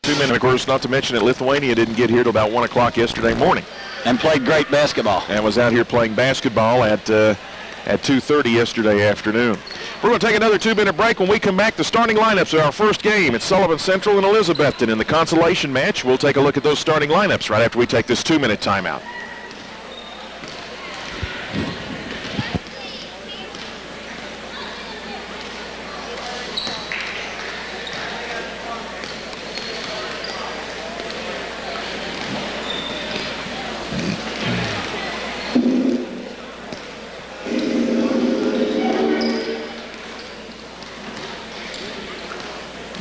2 minutes, of course, not to mention that Lithuania didn't get here till about 1 o'clock yesterday morning. And played great basketball. And was out here playing basketball at 2:30 yesterday afternoon. We're going to take another 2-minute break. When we come back, the starting lineups of our first game. It's Sullivan Central and Elizabethton in the consolation match. We'll take a look at those starting lineups right after we take this 2-minute timeout.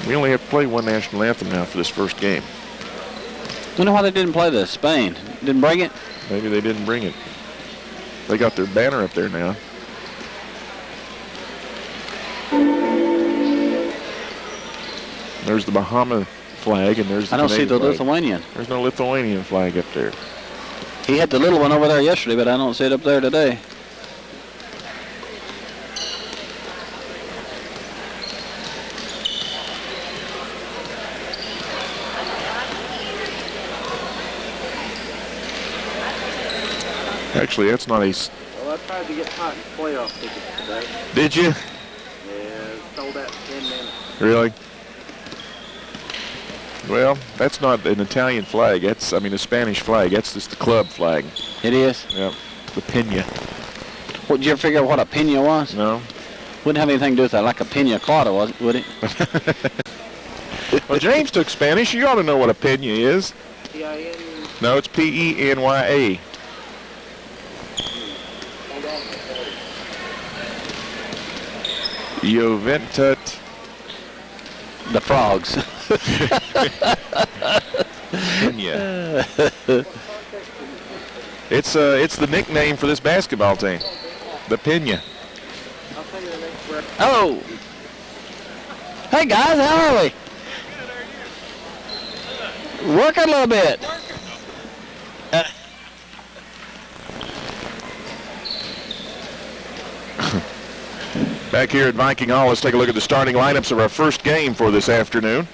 We only have to play one national anthem now for this first game. I wonder why they didn't play this. Spain didn't bring it? Maybe they didn't bring it. They got their banner up there now. There's the Bahama flag, and there's the I don't see the flag. Lithuanian. There's no Lithuanian flag up there. He had the little one over there yesterday, but I don't see it up there today. Actually, that's not a... Well, I tried to get hot playoff tickets today. Did you? Yeah, sold out in 10 minutes. Really? Well, that's not an Italian flag. That's, a Spanish flag. That's just the club flag. It is? Yep. The pina. What, did you ever figure out what a pina was? No. Wouldn't have anything to do with that, like a pina colada, would it? Well, James took Spanish. You ought to know what a pina is. P-I-N... No, it's P-E-N-Y-A. Juventud. The frogs. Pina. It's the nickname for this basketball team. The Pina. Oh. Hey guys, how are we? Working a little bit. Back here at Viking Hall, let's take a look at the starting lineups of our first game for this afternoon.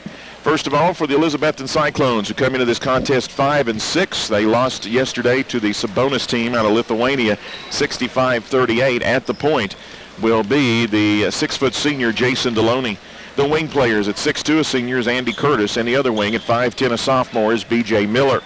First of all, for the Elizabethton Cyclones, who come into this contest 5-6. They lost yesterday to the Sabonis team out of Lithuania, 65-38. At the point will be the 6-foot senior Jason Deloney. The wing players at 6'2", a senior, is Andy Curtis, and the other wing at 5'10", a sophomore, is B.J. Miller.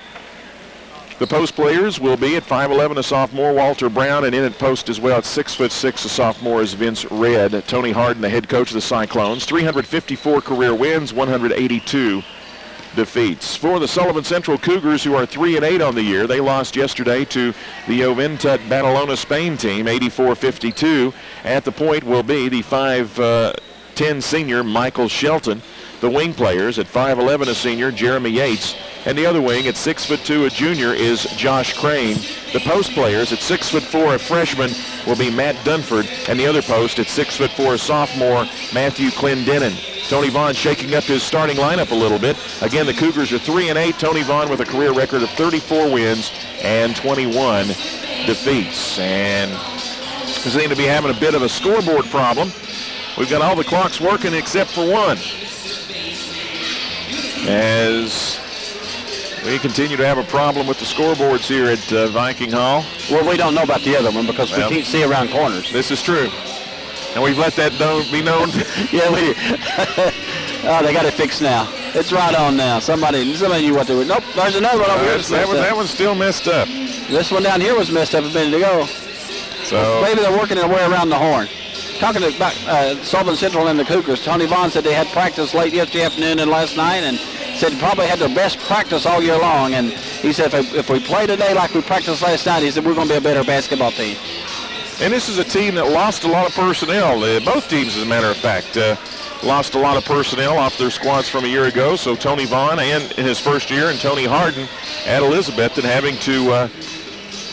The post players will be at 5'11", a sophomore, Walter Brown, and in at post as well at 6'6", a sophomore, is Vince Redd. Tony Harden, the head coach of the Cyclones, 354 career wins, 182 defeats. For the Sullivan Central Cougars, who are 3-8 on the year, they lost yesterday to the Juventud Badalona Spain team, 84-52. At the point will be the 5'10" senior Michael Shelton. The wing players at 5'11", a senior, Jeremy Yates. And the other wing at 6'2", a junior, is Josh Crane. The post players at 6'4", a freshman, will be Matt Dunford. And the other post at 6'4", a sophomore, Matthew Clendenin. Tony Vaughn shaking up his starting lineup a little bit. Again, the Cougars are 3-8. Tony Vaughn with a career record of 34 wins and 21 defeats. And we seem to be having a bit of a scoreboard problem. We've got all the clocks working except for one, as we continue to have a problem with the scoreboards here at Viking Hall. Well, we don't know about the other one because we can't see around corners. This is true. And we've let that be known. Yeah, we did. Oh, they got it fixed now. It's right on now. Somebody knew what they were. Nope, there's another one over here. That one's still messed up. This one down here was messed up a minute ago. So maybe they're working their way around the horn. Talking about Sullivan Central and the Cougars, Tony Vaughn said they had practice late yesterday afternoon and last night, and said probably had their best practice all year long. And he said if we play today like we practiced last night, he said we're going to be a better basketball team. And this is a team that lost a lot of personnel. Both teams, as a matter of fact, lost a lot of personnel off their squads from a year ago. So Tony Vaughn, and in his first year, and Tony Harden at Elizabethton, having to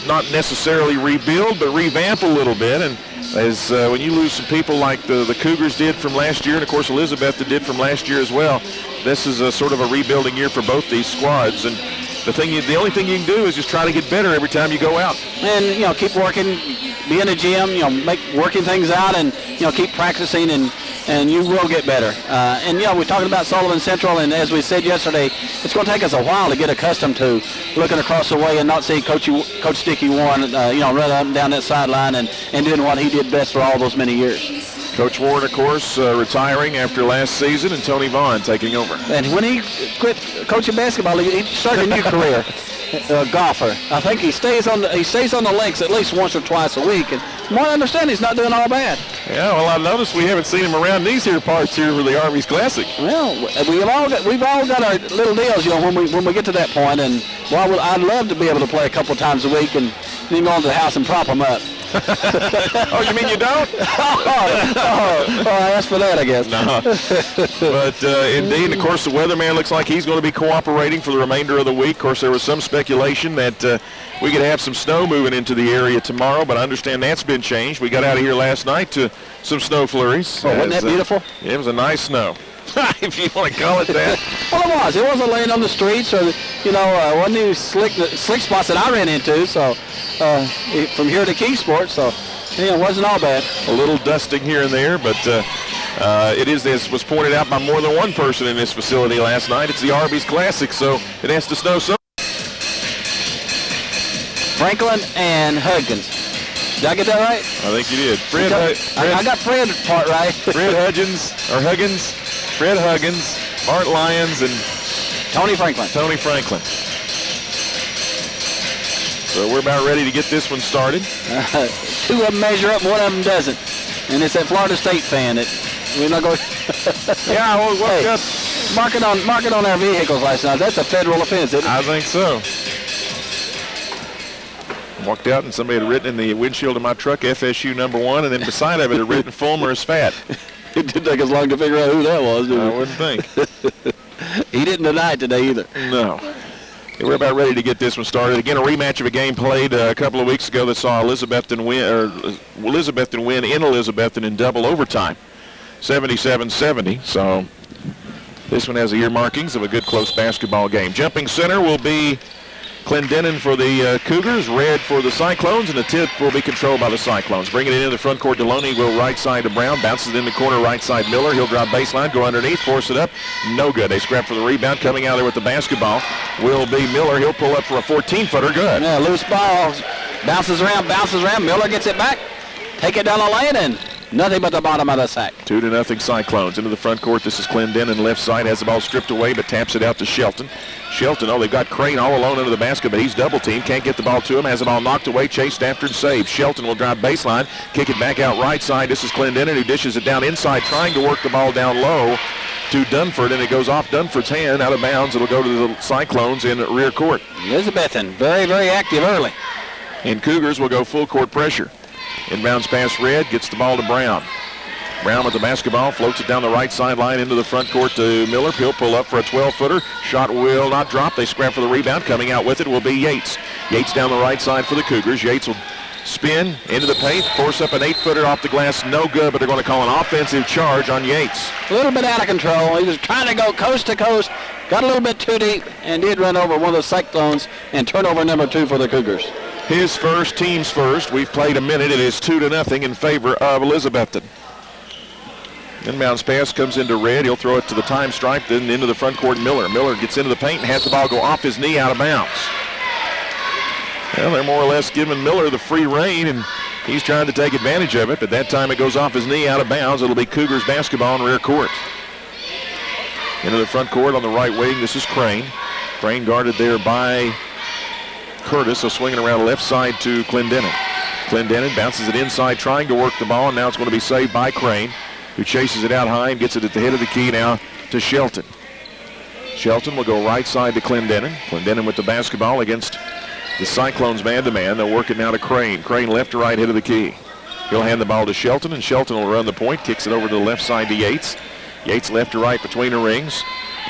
not necessarily rebuild, but revamp a little bit. And as when you lose some people like the Cougars did from last year, and of course Elizabethton did from last year as well, this is a sort of a rebuilding year for both these squads. And the only thing you can do is just try to get better every time you go out. And keep working, be in the gym, working things out, and keep practicing and and you will get better. And, we're talking about Sullivan Central, and as we said yesterday, it's going to take us a while to get accustomed to looking across the way and not seeing Coach Dickey Warren, run up and down that sideline and doing what he did best for all those many years. Coach Warren, of course, retiring after last season, and Tony Vaughn taking over. And when he quit coaching basketball, he started a new career. Golfer. I think he stays on the links at least once or twice a week, and from what I understand, he's not doing all bad. Yeah, well, I noticed we haven't seen him around these here parts here for the Arbys Classic. Well, we've all got our little deals, when we get to that point, and I'd love to be able to play a couple of times a week and then go into the house and prop them up. Oh, you mean you don't? I asked for that, I guess. No. But indeed, of course, the weatherman looks like he's going to be cooperating for the remainder of the week. Of course, there was some speculation that we could have some snow moving into the area tomorrow, but I understand that's been changed. We got out of here last night to some snow flurries. Oh, wasn't that beautiful? It was a nice snow. If you want to call it that. Well, it was. It wasn't laying on the streets or, wasn't any slick spots that I ran into. So from here to Keysport, so it wasn't all bad. A little dusting here and there, but it is, as was pointed out by more than one person in this facility last night, it's the Arbys Classic, so it has to snow some. Franklin and Huggins. Did I get that right? I think you did. I got Fred part right. Fred Huggins, Bart Lyons, and Tony Franklin. So we're about ready to get this one started. Two of them measure up, one of them doesn't. And it's that Florida State fan that we're not going. Yeah, well, mark it on our vehicles last night. That's a federal offense, isn't it? I think so. Walked out and somebody had written in the windshield of my truck FSU #1, and then beside of it had written Fulmer is fat. It didn't take us long to figure out who that was, did it? I wouldn't think. He didn't deny it today either. No. We're about ready to get this one started. Again, a rematch of a game played a couple of weeks ago that saw Elizabethton win in Elizabethton in double overtime, 77-70. So this one has the ear markings of a good close basketball game. Jumping center will be Clendenin for the Cougars, red for the Cyclones, and the tip will be controlled by the Cyclones. Bringing it into the front court, Deloney will right side to Brown, bounces it in the corner, right side Miller. He'll drive baseline, go underneath, force it up. No good. They scrap for the rebound. Coming out there with the basketball will be Miller. He'll pull up for a 14-footer. Good. Yeah, loose ball. Bounces around. Miller gets it back. Take it down the lane, and nothing but the bottom of the sack. 2-0 Cyclones. Into the front court. This is Clendenin, left side. Has the ball stripped away, but taps it out to Shelton. They've got Crane all alone under the basket, but he's double-teamed. Can't get the ball to him. Has the ball knocked away, chased after and saved. Shelton will drive baseline, kick it back out right side. This is Clendenin who dishes it down inside, trying to work the ball down low to Dunford, and it goes off Dunford's hand, out of bounds. It'll go to the Cyclones in rear court. Elizabethton, very, very active early. And Cougars will go full court pressure. Inbounds pass Red, gets the ball to Brown. Brown with the basketball, floats it down the right sideline into the front court to Miller. He'll pull up for a 12-footer. Shot will not drop. They scrap for the rebound. Coming out with it will be Yates. Yates down the right side for the Cougars. Yates will spin into the paint, force up an 8-footer off the glass. No good, but they're going to call an offensive charge on Yates. A little bit out of control. He was trying to go coast to coast, got a little bit too deep, and did run over one of the Cyclones, and turnover number 2 for the Cougars. His first, team's first. We've played a minute. It is 2-0 in favor of Elizabethton. Inbounds pass comes into Red. He'll throw it to the time stripe, then into the front court. Miller gets into the paint and has the ball go off his knee out of bounds. Well, they're more or less giving Miller the free rein, and he's trying to take advantage of it, but that time it goes off his knee out of bounds. It'll be Cougars basketball in rear court. Into the front court on the right wing, this is Crane. Crane guarded there by Curtis, so swinging around left side to Clendenin. Clendenin bounces it inside, trying to work the ball, and now it's going to be saved by Crane, who chases it out high and gets it at the head of the key now to Shelton. Shelton will go right side to Clendenin. Clendenin with the basketball against the Cyclones man-to-man. They'll work it now to Crane. Crane left to right, head of the key. He'll hand the ball to Shelton, and Shelton will run the point, kicks it over to the left side to Yates. Yates left to right between the rings.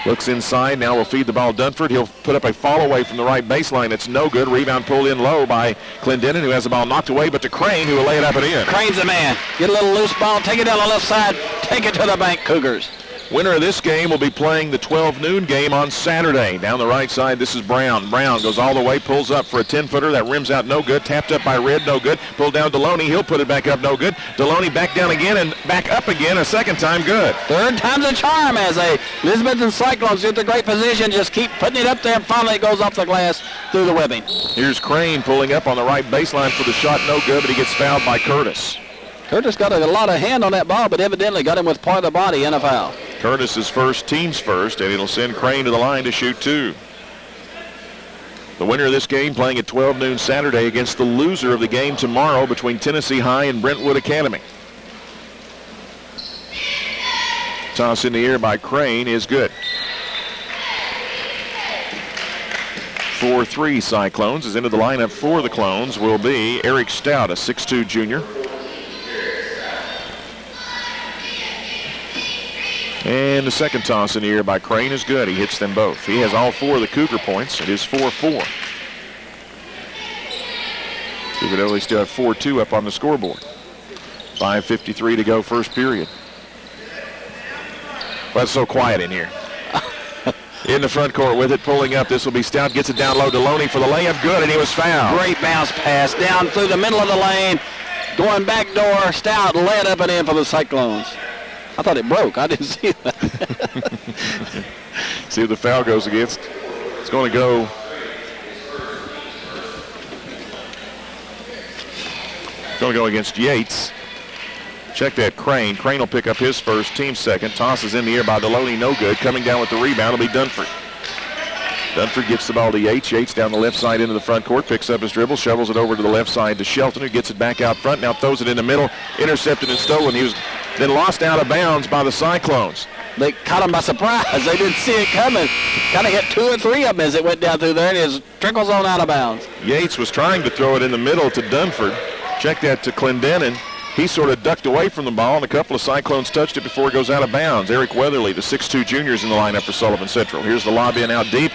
Looks inside, now will feed the ball Dunford. He'll put up a fall away from the right baseline. It's no good. Rebound pulled in low by Clendenin, who has the ball knocked away, but to Crane, who will lay it up and in. Crane's the man. Get a little loose ball, take it down the left side, take it to the bank, Cougars. Winner of this game will be playing the 12 noon game on Saturday. Down the right side, this is Brown. Brown goes all the way, pulls up for a 10-footer. That rims out no good. Tapped up by Red, no good. Pulled down Deloney. He'll put it back up, no good. Deloney back down again and back up again a second time, good. Third time's a charm as a Elizabethton Cyclones get the great position. Just keep putting it up there, and finally it goes off the glass through the webbing. Here's Crane pulling up on the right baseline for the shot, no good, but he gets fouled by Curtis. Curtis got a lot of hand on that ball, but evidently got him with part of the body and a foul. Curtis is first, team's first, and it'll send Crane to the line to shoot 2. The winner of this game playing at 12 noon Saturday against the loser of the game tomorrow between Tennessee High and Brentwood Academy. Toss in the air by Crane is good. 4-3 Cyclones. Is into the lineup for the Clones will be Eric Stout, a 6'2 junior. And the second toss in the air by Crane is good. He hits them both. He has all 4 of the Cougar points. It is 4-4. Cougar only still have 4-2 up on the scoreboard. 5:53 to go first period. Well, it's so quiet in here. In the front court with it, pulling up. This will be Stout. Gets it down low. Deloney for the layup. Good, and he was fouled. Great bounce pass down through the middle of the lane. Going back door. Stout led up and in for the Cyclones. I thought it broke. I didn't see that. See who the foul goes against. It's going to go. Going to go against Yates. Check that, Crane. Crane will pick up his first, team second. Tosses in the air by Deloney, no good. Coming down with the rebound will be Dunford. Dunford gets the ball to Yates. Yates down the left side into the front court, picks up his dribble, shovels it over to the left side to Shelton, who gets it back out front. Now throws it in the middle, intercepted and stolen. He was then lost out of bounds by the Cyclones. They caught him by surprise. They didn't see it coming. Kind of hit 2 or 3 of them as it went down through there, and it trickles on out of bounds. Yates was trying to throw it in the middle to Dunford. Check that to Clendenin. He sort of ducked away from the ball, and a couple of Cyclones touched it before it goes out of bounds. Eric Weatherly, the 6'2 junior, is in the lineup for Sullivan Central. Here's the lob in out deep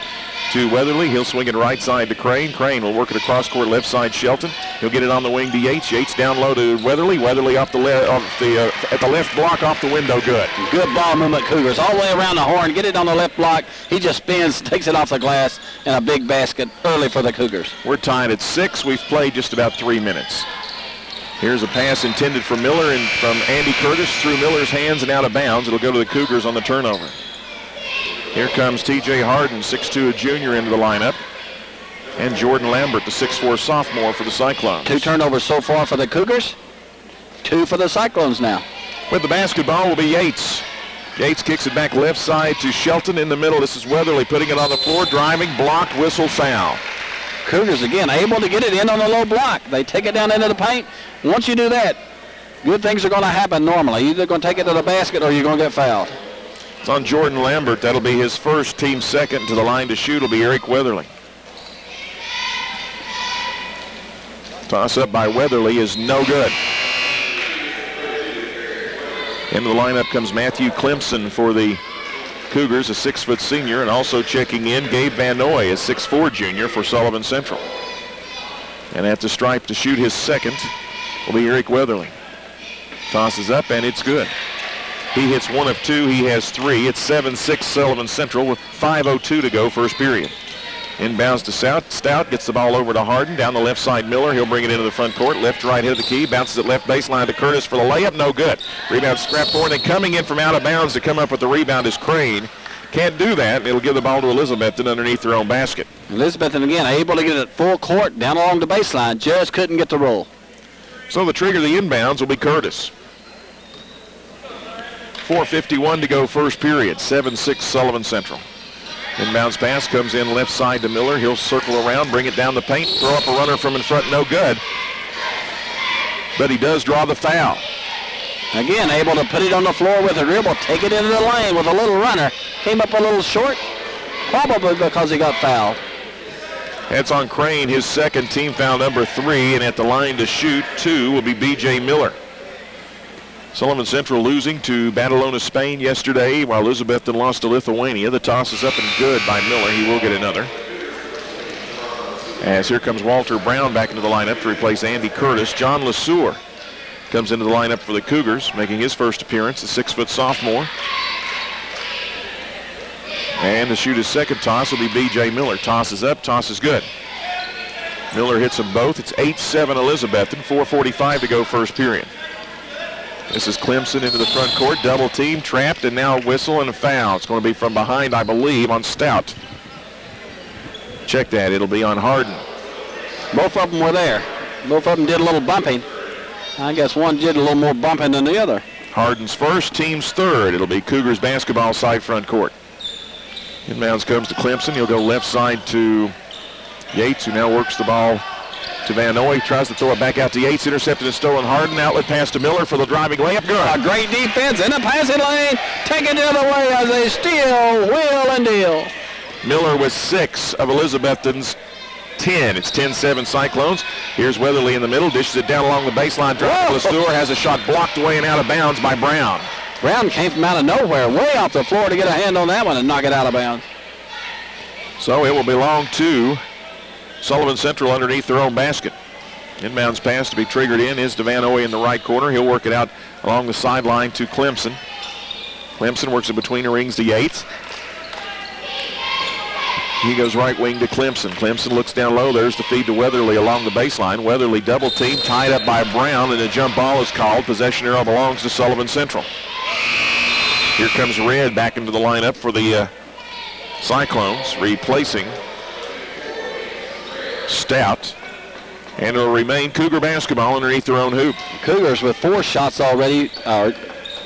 to Weatherly. He'll swing it right side to Crane. Crane will work it across court left side Shelton. He'll get it on the wing to Yates. Yates down low to Weatherly. Weatherly off the at the left block off the window. Good. Good ball movement, Cougars. All the way around the horn. Get it on the left block. He just spins, takes it off the glass, and a big basket early for the Cougars. We're tied at 6. We've played just about 3 minutes. Here's a pass intended for Miller and from Andy Curtis through Miller's hands and out of bounds. It'll go to the Cougars on the turnover. Here comes T.J. Harden, 6'2", a junior, into the lineup. And Jordan Lambert, the 6'4", sophomore for the Cyclones. 2 turnovers so far for the Cougars. 2 for the Cyclones now. With the basketball will be Yates. Yates kicks it back left side to Shelton in the middle. This is Weatherly putting it on the floor, driving, blocked, whistle, foul. Cougars, again, able to get it in on the low block. They take it down into the paint. Once you do that, good things are going to happen normally. You're either going to take it to the basket or you're going to get fouled. It's on Jordan Lambert. That'll be his first, team second. To the line to shoot will be Eric Weatherly. Toss up by Weatherly is no good. Into the lineup comes Matthew Clemson for the Cougars, a 6' senior, and also checking in Gabe Van Noy, a 6'4" junior for Sullivan Central. And at the stripe to shoot his second will be Eric Weatherly. Tosses up, and it's good. He hits 1 of 2. He has 3. It's 7-6 Sullivan Central with 5:02 to go first period. Inbounds to Stout. Stout gets the ball over to Harden. Down the left side, Miller. He'll bring it into the front court. Left to right hit of the key. Bounces it left baseline to Curtis for the layup. No good. Rebound scrap for it. And coming in from out of bounds to come up with the rebound is Crane. Can't do that. It'll give the ball to Elizabethton underneath their own basket. Elizabethton, again, able to get it full court down along the baseline. Just couldn't get the roll. So the trigger of the inbounds will be Curtis. 4:51 to go first period. 7-6 Sullivan Central. Inbounds pass comes in left side to Miller. He'll circle around, bring it down the paint, throw up a runner from in front, no good. But he does draw the foul. Again, able to put it on the floor with a dribble, take it into the lane with a little runner. Came up a little short, probably because he got fouled. That's on Crane, his second, team foul number 3, and at the line to shoot 2 will be B.J. Miller. Sullivan Central losing to Badalona, Spain yesterday, while Elizabethton lost to Lithuania. The toss is up and good by Miller. He will get another. As here comes Walter Brown back into the lineup to replace Andy Curtis. John LeSueur comes into the lineup for the Cougars, making his first appearance, the 6' sophomore. And to shoot his second toss will be B.J. Miller. Toss is up, toss is good. Miller hits them both. It's 8-7 Elizabethton, 4:45 to go first period. This is Clemson into the front court, double team, trapped, and now a whistle and a foul. It's going to be from behind, I believe, on Stout. Check that, it'll be on Harden. Both of them were there. Both of them did a little bumping. I guess one did a little more bumping than the other. Harden's first, team's third. It'll be Cougars basketball side front court. Inbounds comes to Clemson. He'll go left side to Yates, who now works the ball to Van Noy. Tries to throw it back out to Yates. Intercepted and stolen. Harden. Outlet pass to Miller for the driving layup. Good. A great defense in the passing lane. Taken the other way as they steal, wheel, and deal. Miller with 6 of Elizabethton's 10. It's 10-7 Cyclones. Here's Weatherly in the middle. Dishes it down along the baseline. Drive. LeSueur has a shot blocked away and out of bounds by Brown. Brown came from out of nowhere, way off the floor to get a hand on that one and knock it out of bounds. So it will belong to Sullivan Central underneath their own basket. Inbounds pass to be triggered in is Devanoy in the right corner. He'll work it out along the sideline to Clemson. Clemson works it between the rings to Yates. He goes right wing to Clemson. Clemson looks down low. There's the feed to Weatherly along the baseline. Weatherly double team, tied up by Brown, and a jump ball is called. Possession arrow belongs to Sullivan Central. Here comes Red back into the lineup for the Cyclones, replacing Stout. And it'll remain Cougar basketball underneath their own hoop. Cougars with 4 shots already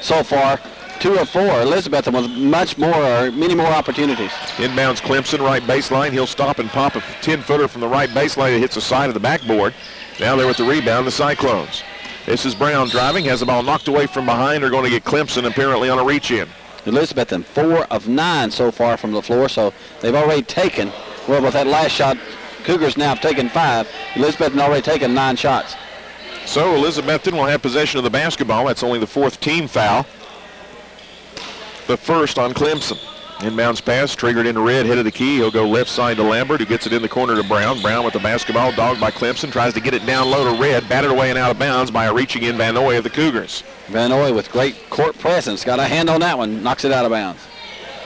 so far. 2 of 4. Elizabethton with many more opportunities. Inbounds Clemson, right baseline. He'll stop and pop a 10-footer from the right baseline. It hits the side of the backboard. Now there with the rebound, the Cyclones. This is Brown driving, has the ball knocked away from behind. They're going to get Clemson apparently on a reach-in. Elizabethton 4 of 9 so far from the floor, so they've already taken, well, with that last shot, Cougars now have taken 5. Elizabethton already taken 9 shots. So Elizabethton will have possession of the basketball. That's only the 4th team foul. The first on Clemson. Inbounds pass, triggered into Red, head of the key. He'll go left side to Lambert, who gets it in the corner to Brown. Brown with the basketball, dogged by Clemson, tries to get it down low to Red, batted away and out of bounds by a reaching in Van Noy of the Cougars. Van Noy with great court presence, got a hand on that one, knocks it out of bounds.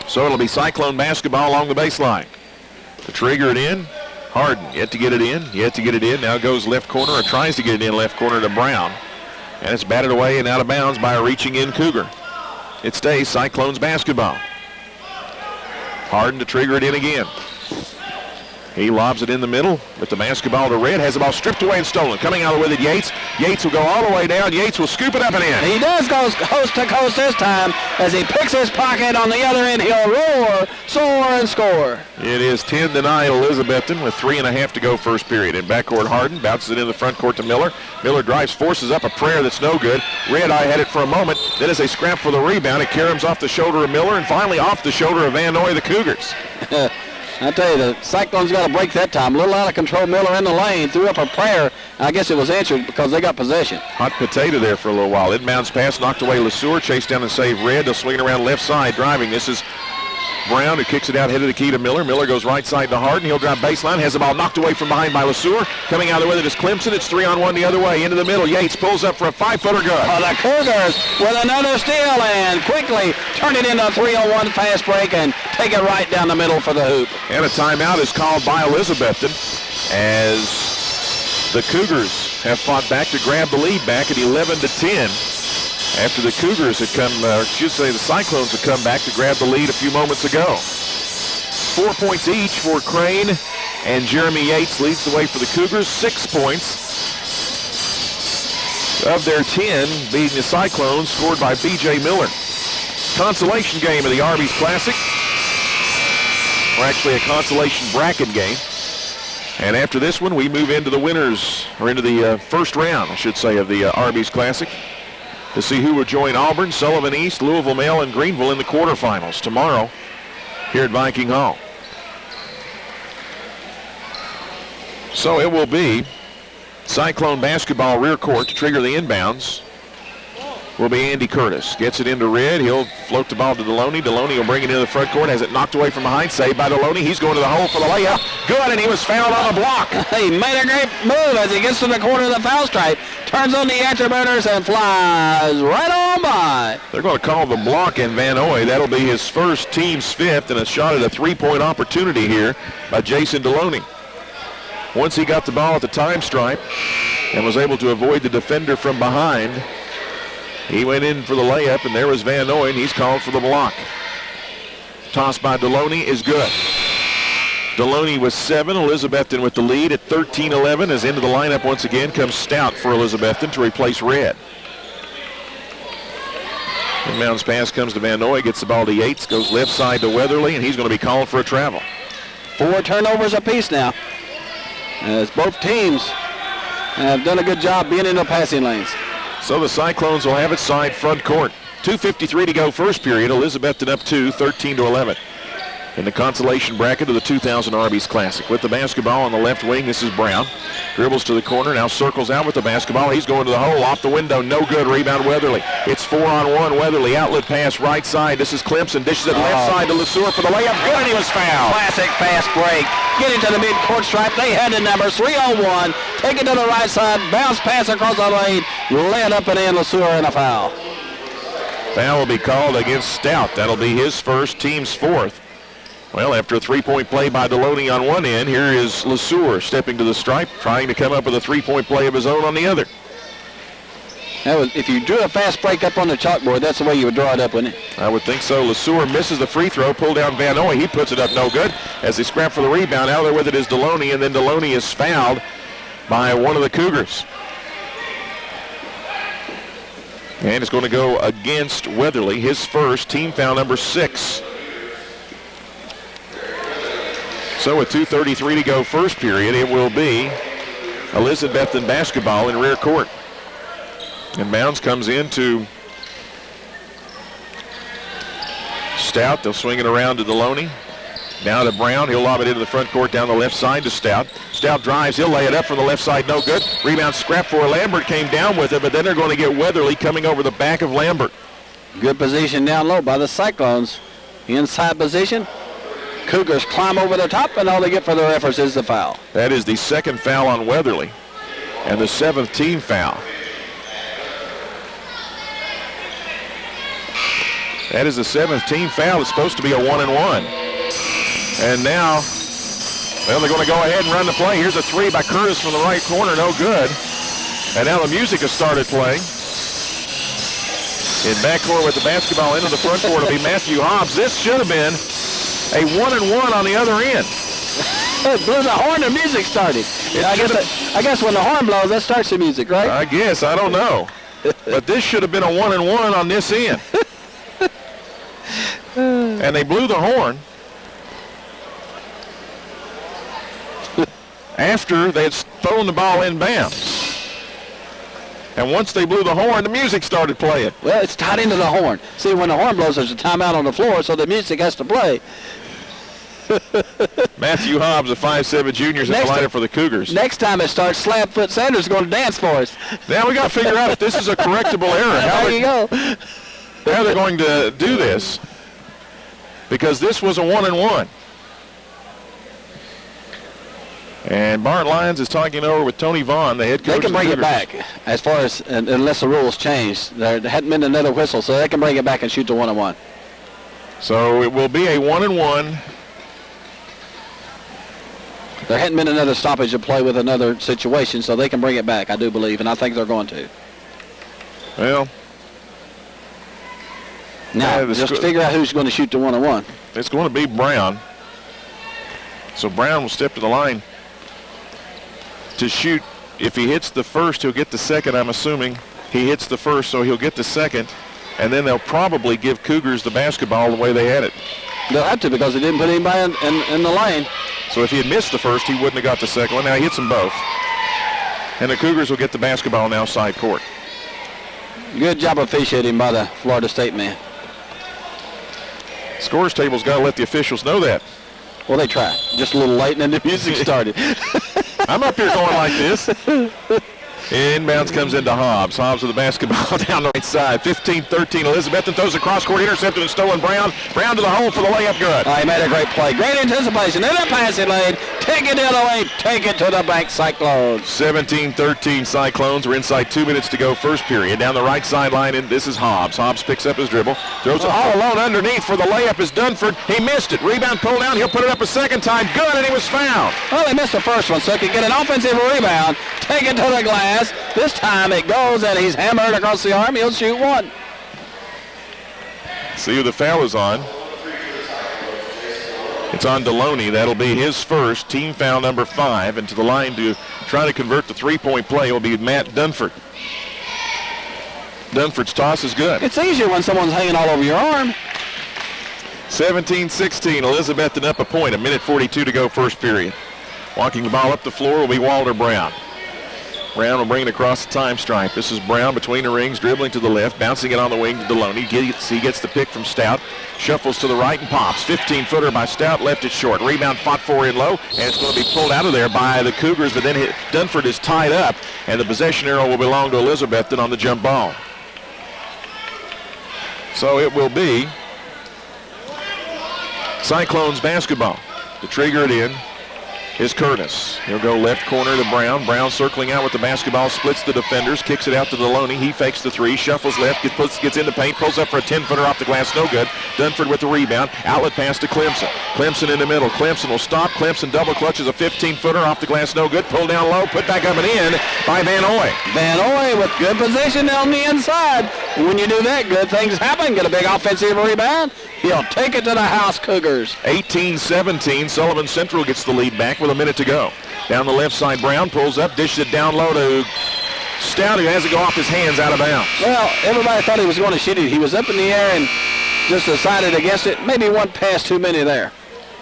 So it'll be Cyclone basketball along the baseline. To trigger it in, Harden, yet to get it in, now goes left corner, or tries to get it in left corner to Brown. And it's batted away and out of bounds by a reaching in Cougar. It stays Cyclones basketball. Harden to trigger it in again. He lobs it in the middle with the basketball to Red. Has the ball stripped away and stolen. Coming out with it, Yates. Yates will go all the way down. Yates will scoop it up and in. He does go coast to coast this time as he picks his pocket on the other end. He'll roar, soar, and score. It is 10-9 Elizabethton with 3.5 to go first period. In backcourt, Harden bounces it in the front court to Miller. Miller drives, forces up a prayer that's no good. Red Eye had it for a moment. Then as they scrap for the rebound, it caroms off the shoulder of Miller and finally off the shoulder of Van Noy, the Cougars. I tell you, the Cyclones got a break that time. A little out of control. Miller in the lane, threw up a prayer. I guess it was answered because they got possession. Hot potato there for a little while. Inbounds pass, knocked away LeSueur, chased down and saved Red. They'll swing it around left side, driving. This is Brown, who kicks it out, head of the key to Miller. Miller goes right side to Harden. He'll drive baseline, has the ball knocked away from behind by LeSueur. Coming out with it is Clemson. It's 3-on-1 the other way. Into the middle. Yates pulls up for a 5-footer good. Oh, the Cougars with another steal and quickly turn it into a 3-on-1 fast break and take it right down the middle for the hoop. And a timeout is called by Elizabethton as the Cougars have fought back to grab the lead back at 11-10. After the Cougars had come, the Cyclones had come back to grab the lead a few moments ago. 4 points each for Crane, and Jeremy Yates leads the way for the Cougars. 6 points of their 10 beating the Cyclones, scored by B.J. Miller. Consolation game of the Arbys Classic, or actually a consolation bracket game. And after this one, we move into the winners, or into the first round, I should say, of the Arbys Classic, to see who will join Auburn, Sullivan East, Louisville Male, and Greenville in the quarterfinals tomorrow here at Viking Hall. So it will be Cyclone basketball rear court to trigger the inbounds. will be Andy Curtis. Gets it into Red. He'll float the ball to Deloney. Deloney will bring it into the front court. Has it knocked away from behind. Saved by Deloney. He's going to the hole for the layup. Good, and he was fouled on the block. He made a great move as he gets to the corner of the foul stripe. Turns on the afterburners and flies right on by. They're going to call the block in Van Oy. That'll be his first, team's fifth, and a shot at a three-point opportunity here by Jason Deloney. Once he got the ball at the time stripe and was able to avoid the defender from behind, he went in for the layup, and there was Van Noy, and he's called for the block. Toss by Deloney is good. Deloney with 7. Elizabethton with the lead at 13-11. As into the lineup once again comes Stout for Elizabethton to replace Red. Inbounds pass comes to Van Noy, gets the ball to Yates, goes left side to Weatherly, and he's going to be called for a travel. 4 turnovers apiece now, as both teams have done a good job being in the passing lanes. So the Cyclones will have it side front court. 2:53 to go first period. Elizabethton up 2, 13-11. In the consolation bracket of the 2000 Arbys Classic. With the basketball on the left wing, this is Brown. Dribbles to the corner, now circles out with the basketball. He's going to the hole, off the window, no good. Rebound Weatherly. It's 4-on-1 Weatherly. Outlet pass right side. This is Clemson. Dishes it left side to LeSueur for the layup. Good, and he was fouled. Classic fast break. Getting to the mid-court stripe. They had the number 3-on-1. Take it to the right side. Bounce pass across the lane. Lay it up and in. LeSueur and a foul. Foul will be called against Stout. That'll be his first, team's fourth. Well, after a three-point play by Deloney on one end, here is LeSueur stepping to the stripe, trying to come up with a three-point play of his own on the other. That was, if you drew a fast break up on the chalkboard, that's the way you would draw it up, wouldn't it? I would think so. LeSueur misses the free throw, pull down Van Noy. He puts it up no good as they scrap for the rebound. Out there with it is Deloney, and then Deloney is fouled by one of the Cougars. And it's going to go against Weatherly, his first, team foul number 6. So with 2:33 to go first period, it will be Elizabethton basketball in rear court. And Mounds comes into Stout. They'll swing it around to Deloney. Now to Brown. He'll lob it into the front court down the left side to Stout. Stout drives. He'll lay it up from the left side. No good. Rebound scrap for Lambert. Came down with it, but then they're going to get Weatherly coming over the back of Lambert. Good position down low by the Cyclones. Inside position. Cougars climb over the top, and all they get for their efforts is the foul. That is the second foul on Weatherly and the 7th team foul. That is the 7th team foul. It's supposed to be a 1-and-1. And now, well, they're going to go ahead and run the play. Here's a three by Curtis from the right corner. No good. And now the music has started playing. In backcourt with the basketball into the front court will be Matthew Hobbs. This should have been a 1-and-1 on the other end. It blew the horn, the music started. I guess when the horn blows, that starts the music, right? I guess. I don't know. But this should have been a 1-and-1 on this end. And they blew the horn after they had thrown the ball in bounds. And once they blew the horn, the music started playing. Well, it's tied into the horn. See, when the horn blows, there's a timeout on the floor, so the music has to play. Matthew Hobbs, a 5'7" junior, is in the lineup for the Cougars. Next time it starts, Slabfoot Sanders is going to dance for us. Now we got to figure out if this is a correctable error. There you go. How they're going to do this, because this was a 1-and-1. And Bart Lyons is talking over with Tony Vaughn, the head coach. They can bring it back, as far as, unless the rules change. There hadn't been another whistle, so they can bring it back and shoot the 1-and-1. So it will be a 1-and-1. There hadn't been another stoppage of play with another situation, so they can bring it back, I do believe, and I think they're going to. Well, now, just figure out who's going to shoot the 1-and-1. It's going to be Brown. So Brown will step to the line to shoot. If he hits the first, he'll get the second, I'm assuming. He hits the first, so he'll get the second. And then they'll probably give Cougars the basketball the way they had it. They'll have to, because they didn't put anybody in the lane. So if he had missed the first, he wouldn't have got the second one. Now he hits them both. And the Cougars will get the basketball now side court. Good job officiating by the Florida State man. Scores table's got to let the officials know that. Well, they tried. Just a little late, and then the music started. I'm up here going like this. Inbounds comes into Hobbs. Hobbs with the basketball down the right side. 15-13. Elizabethton throws a cross-court intercepted and stolen. Brown to the hole for the layup. Good. He made a great play. Great anticipation. In the passing lane. Take it the other way. Take it to the bank, Cyclones. 17-13 Cyclones. We're inside 2 minutes to go first period. Down the right sideline, and this is Hobbs. Hobbs picks up his dribble. Throws it all alone underneath for the layup is Dunford. He missed it. Rebound pulled down. He'll put it up a second time. Good, and he was fouled. Well, he missed the first one, so he could get an offensive rebound. Take it to the glass. This time it goes, and he's hammered across the arm. He'll shoot one. See who the foul is on. It's on Deloney. That'll be his first, team foul number 5. And to the line to try to convert the three-point play will be Matt Dunford. Dunford's toss is good. It's easier when someone's hanging all over your arm. 17-16. Elizabethton up a point. 1:42 to go first period. Walking the ball up the floor will be Walter Brown. Brown will bring it across the time stripe. This is Brown between the rings, dribbling to the left, bouncing it on the wing to Deloney. He gets the pick from Stout, shuffles to the right and pops. 15-footer by Stout, left it short. Rebound fought for in low, and it's going to be pulled out of there by the Cougars, but then Dunford is tied up, and the possession arrow will belong to Elizabethton on the jump ball. So it will be Cyclones basketball. To trigger it in is Curtis. He'll go left corner to Brown. Brown circling out with the basketball, splits the defenders, kicks it out to Deloney. He fakes the three, shuffles left, gets in the paint, pulls up for a 10-footer off the glass, no good. Dunford with the rebound. Outlet pass to Clemson. Clemson in the middle. Clemson will stop. Clemson double clutches a 15-footer off the glass, no good. Pulled down low, put back up and in by Van Oy. Van Oy with good position on the inside. When you do that, good things happen. Get a big offensive rebound. He'll take it to the house, Cougars. 18-17. Sullivan Central gets the lead back with a minute to go. Down the left side, Brown pulls up, dishes it down low to Stout, who has it go off his hands out of bounds. Well, everybody thought he was going to shoot it. He was up in the air and just decided against it. Maybe one pass too many there.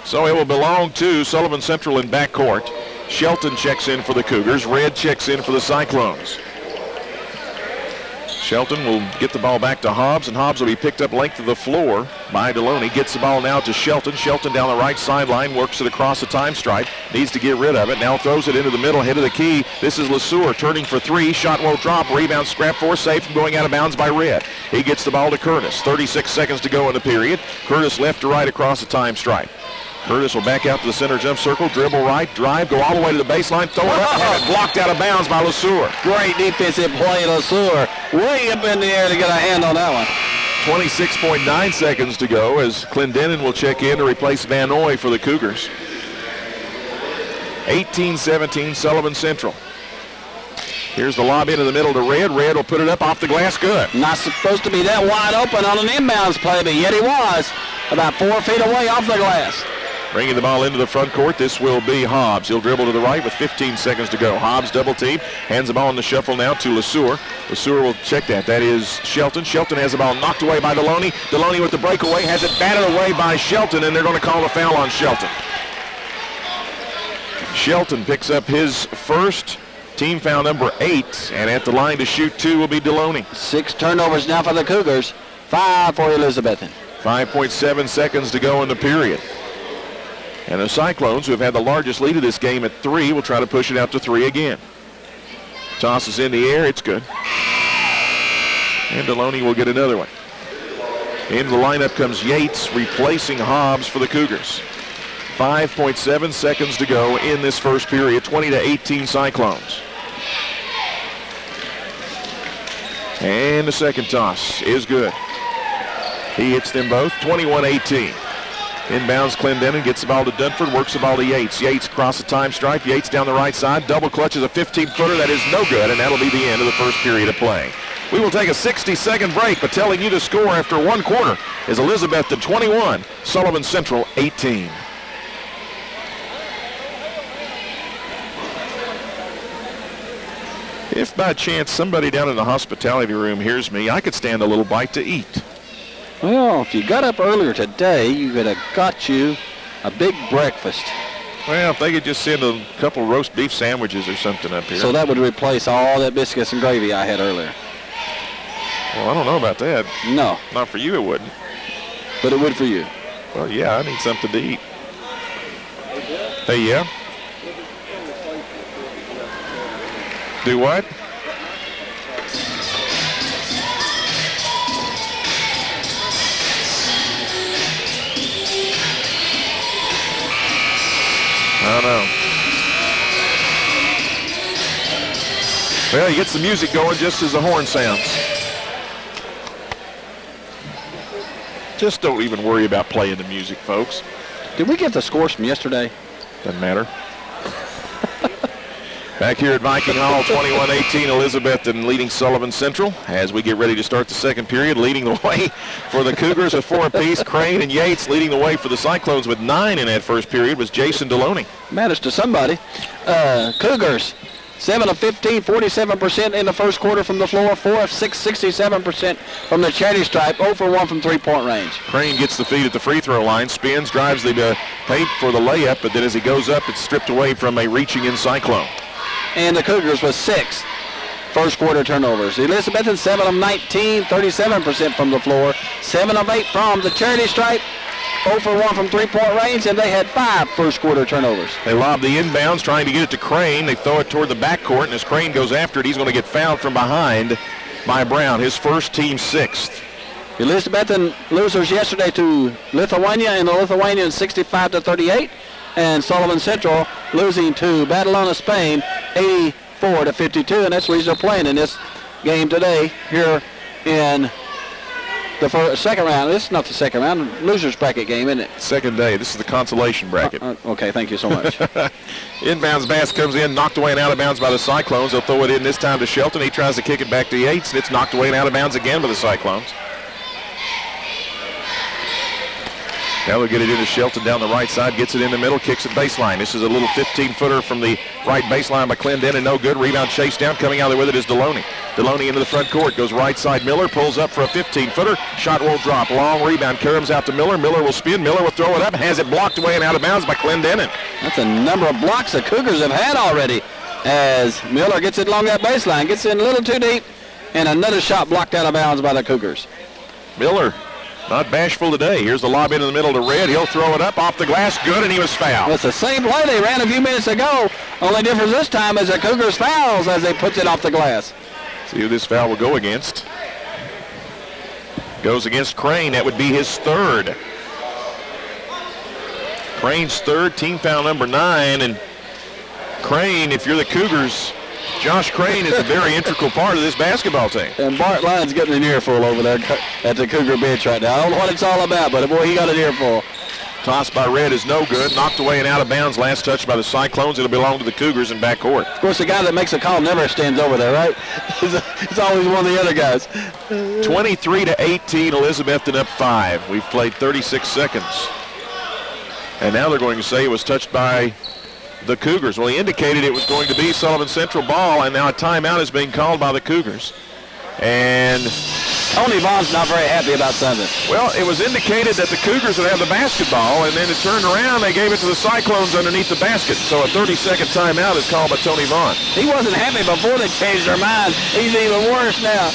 So it will belong to Sullivan Central in backcourt. Shelton checks in for the Cougars. Red checks in for the Cyclones. Shelton will get the ball back to Hobbs, and Hobbs will be picked up length of the floor by Deloney. Gets the ball now to Shelton. Shelton down the right sideline, works it across the time stripe. Needs to get rid of it. Now throws it into the middle, head of the key. This is LeSueur turning for three. Shot won't drop. Rebound scrap for safe from going out of bounds by Red. He gets the ball to Curtis. 36 seconds to go in the period. Curtis left to right across the time stripe. Curtis will back out to the center jump circle, dribble right, drive, go all the way to the baseline, throw it up, have it blocked out of bounds by LeSueur. Great defensive play, LeSueur. Way up in the air to get a hand on that one. 26.9 seconds to go as Clendenin will check in to replace Van Noy for the Cougars. 18-17 Sullivan Central. Here's the lob into the middle to Red. Red will put it up off the glass. Good. Not supposed to be that wide open on an inbounds play, but yet he was about 4 feet away off the glass. Bringing the ball into the front court, this will be Hobbs. He'll dribble to the right with 15 seconds to go. Hobbs double team, hands the ball in the shuffle now to LeSueur. LeSueur will check that. That is Shelton. Shelton has the ball knocked away by Deloney. Deloney with the breakaway has it batted away by Shelton, and they're going to call a foul on Shelton. Shelton picks up his first, team foul number 8, and at the line to shoot 2 will be Deloney. 6 turnovers now for the Cougars, 5 for Elizabethton. 5.7 seconds to go in the period. And the Cyclones, who have had the largest lead of this game at 3, will try to push it out to 3 again. Toss is in the air. It's good. And Deloney will get another one. Into the lineup comes Yates, replacing Hobbs for the Cougars. 5.7 seconds to go in this first period. 20-18 Cyclones. And the second toss is good. He hits them both. 21-18. Inbounds Clendenin, gets the ball to Dunford, works the ball to Yates. Yates across the time stripe. Yates down the right side. Double clutches a 15-footer. That is no good, and that'll be the end of the first period of play. We will take a 60-second break, but telling you the score after 1 quarter is Elizabethton 21, Sullivan Central 18. If by chance somebody down in the hospitality room hears me, I could stand a little bite to eat. Well, if you got up earlier today, you could have got you a big breakfast. Well, if they could just send a couple roast beef sandwiches or something up here. So that would replace all that biscuits and gravy I had earlier. Well, I don't know about that. No. Not for you, it wouldn't. But it would for you. Well, yeah, I need something to eat. Hey, yeah? Do what? I know. Well, he gets the music going just as the horn sounds. Just don't even worry about playing the music, folks. Did we get the scores from yesterday? Doesn't matter. Back here at Viking Hall, 21-18, Elizabethton leading Sullivan Central as we get ready to start the second period. Leading the way for the Cougars with 4 apiece. Crane and Yates leading the way for the Cyclones with 9 in that first period was Jason Deloney. Matters to somebody. Cougars, 7 of 15, 47% in the first quarter from the floor, 4 of 6, 67% from the charity stripe, 0 for 1 from three-point range. Crane gets the feed at the free throw line, spins, drives the paint for the layup, but then as he goes up, it's stripped away from a reaching in Cyclone. And the Cougars with 6 first quarter turnovers. Elizabethton 7 of 19, 37% from the floor, 7 of 8 from the charity stripe, 0 for 1 from three-point range, and they had 5 first quarter turnovers. They lob the inbounds, trying to get it to Crane. They throw it toward the backcourt, and as Crane goes after it, he's going to get fouled from behind by Brown, his first, team 6th. Elizabethton losers yesterday to Lithuania, and the Lithuanians 65-38. And Sullivan Central losing to Badalona, Spain, 84-52, and that's the reason they're playing in this game today here in the second round. This is not the second round, losers bracket game, isn't it? Second day. This is the consolation bracket. Okay, thank you so much. Inbounds pass comes in, knocked away and out of bounds by the Cyclones. They'll throw it in this time to Shelton. He tries to kick it back to Yates, and it's knocked away and out of bounds again by the Cyclones. Now they'll get it into Shelton down the right side, gets it in the middle, kicks it baseline. This is a little 15-footer from the right baseline by Clendenin, no good. Rebound chased down, coming out there with it is Deloney. Deloney into the front court, goes right side. Miller pulls up for a 15-footer. Shot won't drop. Long rebound, Karam's out to Miller. Miller will spin. Miller will throw it up, has it blocked away and out of bounds by Clendenin. That's a number of blocks the Cougars have had already as Miller gets it along that baseline, gets in a little too deep, and another shot blocked out of bounds by the Cougars. Miller not bashful today. Here's the lob into the middle to Red. He'll throw it up off the glass. Good, and he was fouled. Well, it's the same play they ran a few minutes ago. Only difference this time is that Cougars fouls as they puts it off the glass. See who this foul will go against. Goes against Crane. That would be his 3rd. Crane's 3rd, team foul number 9. And Crane, if you're the Cougars, Josh Crane is a very integral part of this basketball team. And Bart Lyons getting an earful over there at the Cougar bench right now. I don't know what it's all about, but boy, he got an earful. Tossed by Red is no good. Knocked away and out of bounds. Last touch by the Cyclones. It'll belong to the Cougars in backcourt. Of course, the guy that makes a call never stands over there, right? It's always one of the other guys. 23-18, Elizabethton up 5. We've played 36 seconds. And now they're going to say it was touched by the Cougars. Well, he indicated it was going to be Sullivan Central ball, and now a timeout is being called by the Cougars. And Tony Vaughn's not very happy about something. Well, it was indicated that the Cougars would have the basketball, and then it turned around, they gave it to the Cyclones underneath the basket. So a 30-second timeout is called by Tony Vaughn. He wasn't happy before they changed their mind. He's even worse now.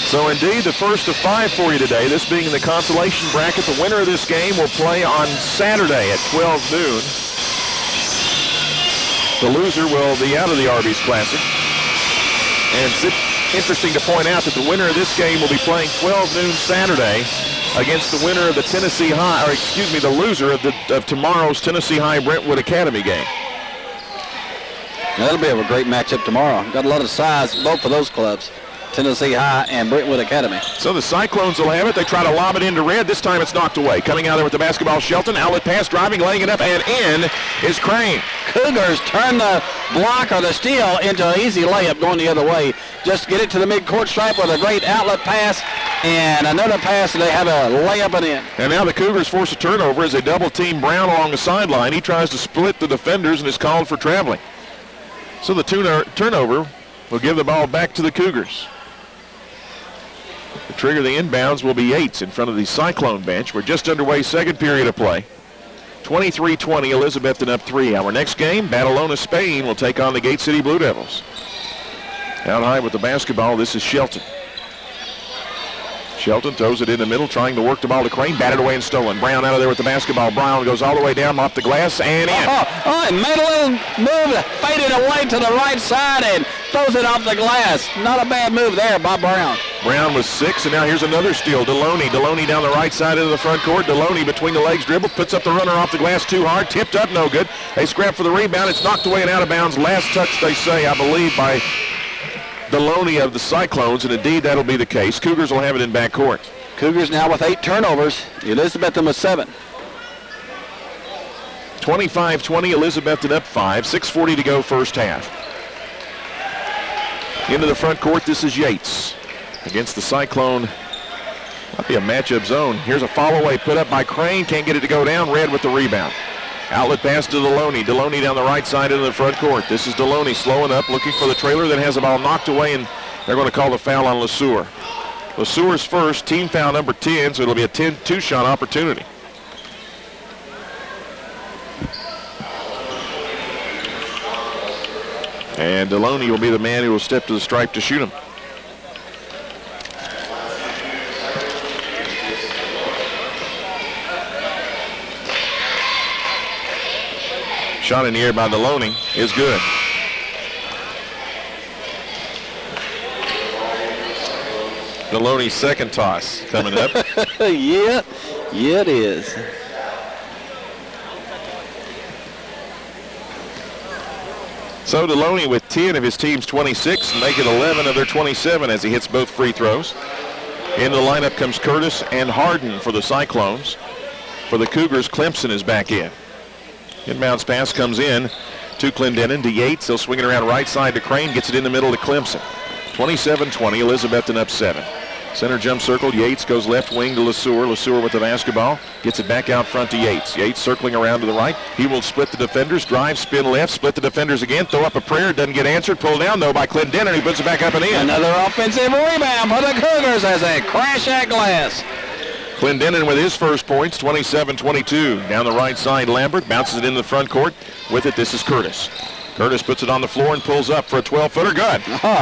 So indeed, the first of 5 for you today, this being in the consolation bracket. The winner of this game will play on Saturday at 12 noon. The loser will be out of the Arbys Classic. And it's interesting to point out that the winner of this game will be playing 12 noon Saturday against the winner of the Tennessee High, or excuse me, the loser of tomorrow's Tennessee High Brentwood Academy game. Now, that'll be a great matchup tomorrow. Got a lot of size, both of those clubs, Tennessee High and Brentwood Academy. So the Cyclones will have it. They try to lob it into Red. This time it's knocked away. Coming out there with the basketball, Shelton. Outlet pass, driving, laying it up, and in is Crane. Cougars turn the block or the steal into an easy layup going the other way. Just get it to the midcourt stripe with a great outlet pass and another pass, and they have a layup and in. And now the Cougars force a turnover as they double-team Brown along the sideline. He tries to split the defenders and is called for traveling. So the turnover will give the ball back to the Cougars. The trigger the inbounds will be Yates in front of the Cyclone bench. We're just underway, second period of play. 23-20, Elizabethton up 3. Our next game, Badalona, Spain, will take on the Gate City Blue Devils. Out high with the basketball, this is Shelton. Shelton throws it in the middle, trying to work the ball to Crane. Batted away and stolen. Brown out of there with the basketball. Brown goes all the way down off the glass and in. And made a little move, faded away to the right side and throws it off the glass. Not a bad move there by Brown. Brown was 6, and now here's another steal. Deloney down the right side into the front court. Deloney between the legs dribble, puts up the runner off the glass too hard. Tipped up, no good. They scrap for the rebound. It's knocked away and out of bounds. Last touch, they say, I believe, by Deloney of the Cyclones, and indeed that'll be the case. Cougars will have it in backcourt. Cougars now with 8 turnovers. Elizabethton with 7. 25-20, Elizabethton up 5. 6:40 to go first half. Into the front court, this is Yates against the Cyclone. Might be a matchup zone. Here's a follow away put up by Crane. Can't get it to go down. Red with the rebound. Outlet pass to Deloney. Deloney down the right side into the front court. This is Deloney slowing up, looking for the trailer, then has the ball knocked away, and they're going to call the foul on LeSueur. LeSueur's first, team foul number 10, so it'll be a 2-shot opportunity. And Deloney will be the man who will step to the stripe to shoot him. Shot in the air by Deloney is good. Deloney's second toss coming up. Yeah, it is. So Deloney with 10 of his team's 26 and make it 11 of their 27 as he hits both free throws. In the lineup comes Curtis and Harden for the Cyclones. For the Cougars, Clemson is back in. Inbounds pass comes in to Clendenin, to Yates. They'll swing it around right side to Crane, gets it in the middle to Clemson. 27-20, Elizabethton up 7. Center jump circle, Yates goes left wing to LeSueur. LeSueur with the basketball, gets it back out front to Yates. Yates circling around to the right. He will split the defenders, drive, spin left, split the defenders again, throw up a prayer, doesn't get answered, pulled down though by Clendenin. He puts it back up and in. Another offensive rebound for the Cougars as they crash that glass. Clendenin with his first points, 27-22. Down the right side, Lambert bounces it into the front court. With it, this is Curtis. Curtis puts it on the floor and pulls up for a 12-footer. Good.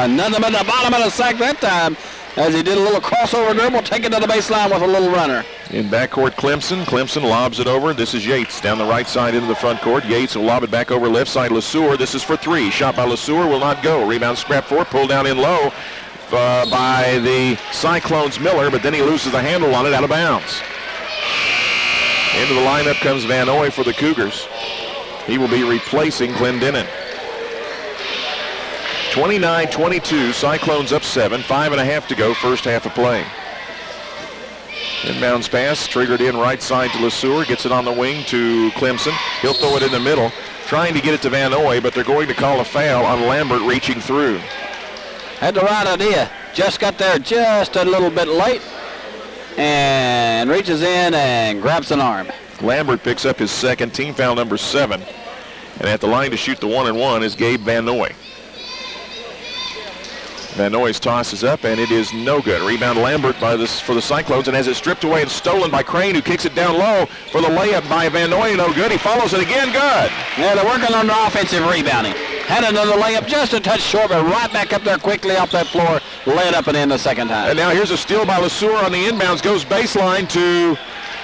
Nothing but the bottom of the sack that time as he did a little crossover dribble, take it to the baseline with a little runner. In backcourt, Clemson. Clemson lobs it over. This is Yates down the right side into the front court. Yates will lob it back over left side. LeSueur. This is for 3. Shot by LeSueur will not go. Rebound scrap for. Pulled down in low by the Cyclones Miller, but then he loses the handle on it out of bounds. Into the lineup comes Van Oy for the Cougars. He will be replacing Clendenin. 29-22, Cyclones up 7, 5.5 to go, first half of play. Inbounds pass, triggered in right side to LeSueur, gets it on the wing to Clemson. He'll throw it in the middle, trying to get it to Van Oy, but they're going to call a foul on Lambert reaching through. Had the right idea, just got there just a little bit late, and reaches in and grabs an arm. Lambert picks up his second, team foul number 7. And at the line to shoot the 1-and-1 is Gabe Van Noy. Van Noy's toss is up, and it is no good. Rebound Lambert for the Cyclones, and has it stripped away and stolen by Crane, who kicks it down low for the layup by Van Noy. No good. He follows it again. Good. Yeah, they're working on the offensive rebounding. Had another layup just a touch short, but right back up there quickly off that floor. Lay it up and in the second time. And now here's a steal by LeSueur on the inbounds. Goes baseline to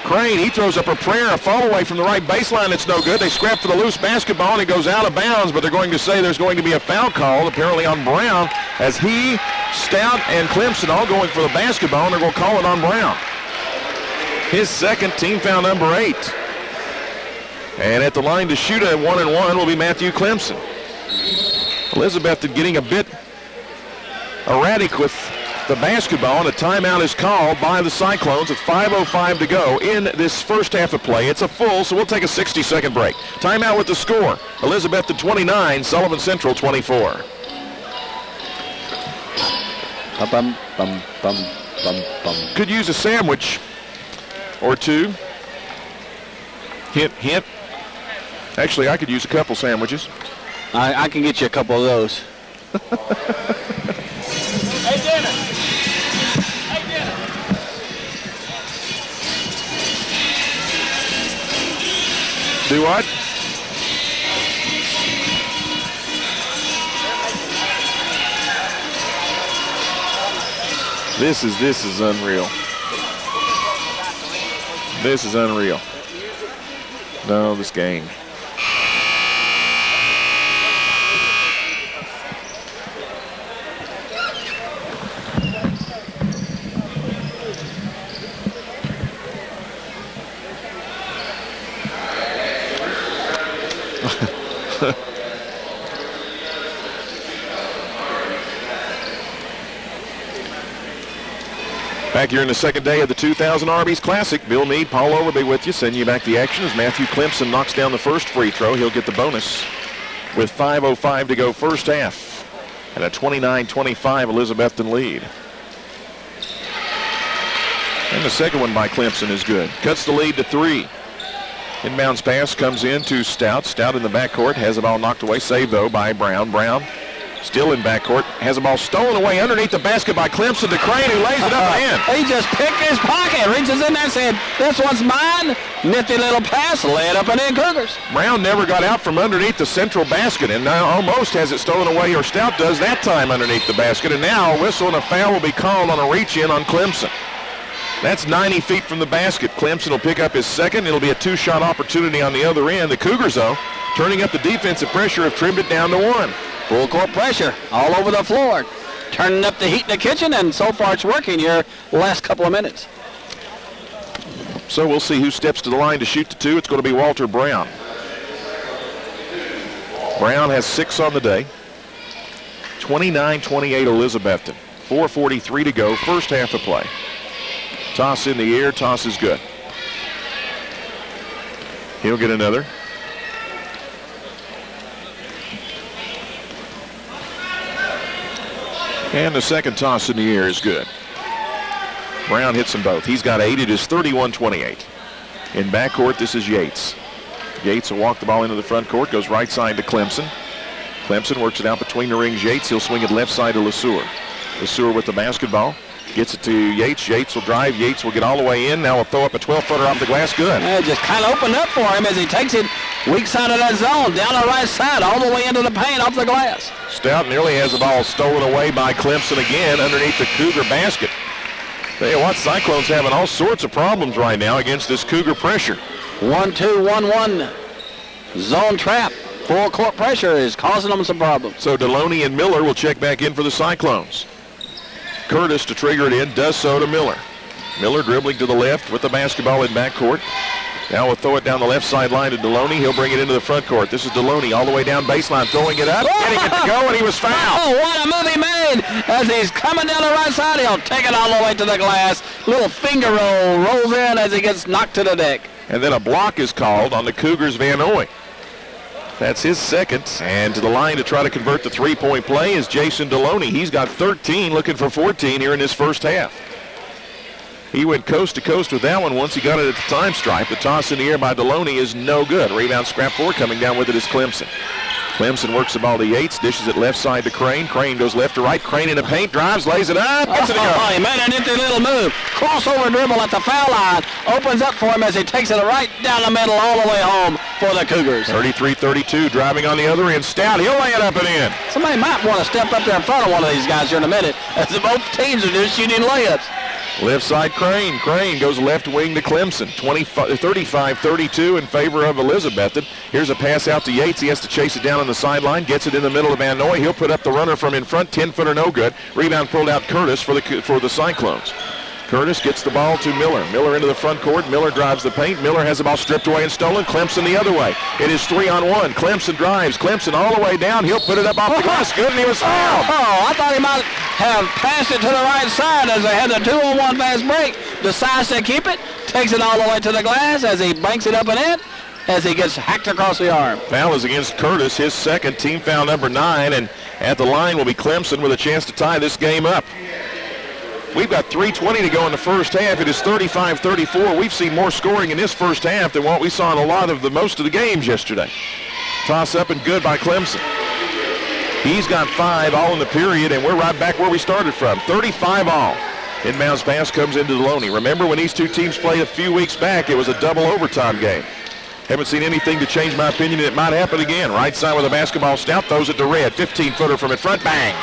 Crane. He throws up a prayer, a fall away from the right baseline. It's no good. They scrap for the loose basketball, and it goes out of bounds, but they're going to say there's going to be a foul called, apparently on Brown, as he, Stout, and Clemson all going for the basketball, and they're going to call it on Brown. His second, team foul number 8. And at the line to shoot a 1-and-1 will be Matthew Clemson. Elizabethton getting a bit erratic with the basketball, and a timeout is called by the Cyclones with 5:05 to go in this first half of play. It's a full, so we'll take a 60-second break. Timeout with the score. Elizabethton 29, Sullivan Central 24. Bum, bum, bum, bum, bum. Could use a sandwich or two. Hint, hint. Actually, I could use a couple sandwiches. I can get you a couple of those. Hey, Dennis. Hey, Dennis. Do what? This is unreal. This is unreal. No, this game. Back here in the second day of the 2000 Arby's Classic. Bill Meade, Paul Overby with you, sending you back the action as Matthew Clemson knocks down the first free throw. He'll get the bonus with 5:05 to go first half and a 29-25 Elizabethton lead. And the second one by Clemson is good. Cuts the lead to 3. Inbounds pass comes in to Stout. Stout in the backcourt has the ball knocked away. Saved, though, by Brown. Brown still in backcourt. Has the ball stolen away underneath the basket by Clemson to Crane, who lays it up and in. He just picked his pocket, reaches in there and said, this one's mine. Nifty little pass, lay it up and in, Cougars. Brown never got out from underneath the central basket and now almost has it stolen away, or Stout does that time underneath the basket. And now a whistle and a foul will be called on a reach-in on Clemson. That's 90 feet from the basket. Clemson will pick up his second. It'll be a 2-shot opportunity on the other end. The Cougars, though, turning up the defensive pressure, have trimmed it down to 1. Full court pressure all over the floor. Turning up the heat in the kitchen, and so far it's working here the last couple of minutes. So we'll see who steps to the line to shoot the 2. It's going to be Walter Brown. Brown has 6 on the day. 29-28 Elizabethton. 4:43 to go, first half of play. Toss in the air, toss is good. He'll get another. And the second toss in the air is good. Brown hits them both. He's got 8. It is 31-28. In backcourt, this is Yates. Yates will walk the ball into the front court, goes right side to Clemson. Clemson works it out between the rings. Yates, he'll swing it left side to LeSueur. LeSueur with the basketball. Gets it to Yates. Yates will drive. Yates will get all the way in. Now will throw up a 12-footer off the glass. Good. Yeah, just kind of opened up for him as he takes it weak side of that zone, down the right side, all the way into the paint off the glass. Stout nearly has the ball stolen away by Clemson again underneath the Cougar basket. Tell you what, Cyclones having all sorts of problems right now against this Cougar pressure. 1-2, 1-1. Zone trap. Full court pressure is causing them some problems. So Deloney and Miller will check back in for the Cyclones. Curtis to trigger it in, does so to Miller. Miller dribbling to the left with the basketball in backcourt. Now we'll throw it down the left sideline to Deloney. He'll bring it into the front court. This is Deloney all the way down baseline, throwing it up, getting it to go, and he was fouled. Oh, what a move he made as he's coming down the right side. He'll take it all the way to the glass. Little finger roll, rolls in as he gets knocked to the deck. And then a block is called on the Cougars' Van Ooy. That's his second. And to the line to try to convert the three-point play is Jason Deloney. He's got 13, looking for 14 here in this first half. He went coast to coast with that one once he got it at the time stripe. The toss in the air by Deloney is no good. Rebound scrap forward, coming down with it is Clemson. Clemson works the ball to Yates, dishes it left side to Crane. Crane goes left to right. Crane in the paint, drives, lays it up, gets it to go. Oh, he made an empty little move. Crossover dribble at the foul line. Opens up for him as he takes it right down the middle all the way home for the Cougars. 33-32, driving on the other end. Stout, he'll lay it up and in. Somebody might want to step up there in front of one of these guys here in a minute, as both teams are just shooting layups. Left side Crane. Crane goes left wing to Clemson. 35-32 in favor of Elizabethton. Here's a pass out to Yates. He has to chase it down on the sideline. Gets it in the middle of Van Ooy. He'll put up the runner from in front. 10-footer no good. Rebound pulled out Curtis for the Cyclones. Curtis gets the ball to Miller. Miller into the front court. Miller drives the paint. Miller has the ball stripped away and stolen. Clemson the other way. It is 3-on-1. Clemson drives. Clemson all the way down. He'll put it up off the glass. Good, and he was fouled. Oh, I thought he might have passed it to the right side as they had the 2-on-1 fast break. Decides to keep it. Takes it all the way to the glass as he banks it up and in as he gets hacked across the arm. Foul is against Curtis, his second, team foul number 9, and at the line will be Clemson with a chance to tie this game up. We've got 3:20 to go in the first half. It is 35-34. We've seen more scoring in this first half than what we saw in a lot of most of the games yesterday. Toss up and good by Clemson. He's got 5 all in the period, and we're right back where we started from. 35 all. Inbounds pass comes into Deloney. Remember when these two teams played a few weeks back, it was a double overtime game. Haven't seen anything to change my opinion. It might happen again. Right side with a basketball. Stout throws it to Red. 15-footer from in front. Bang.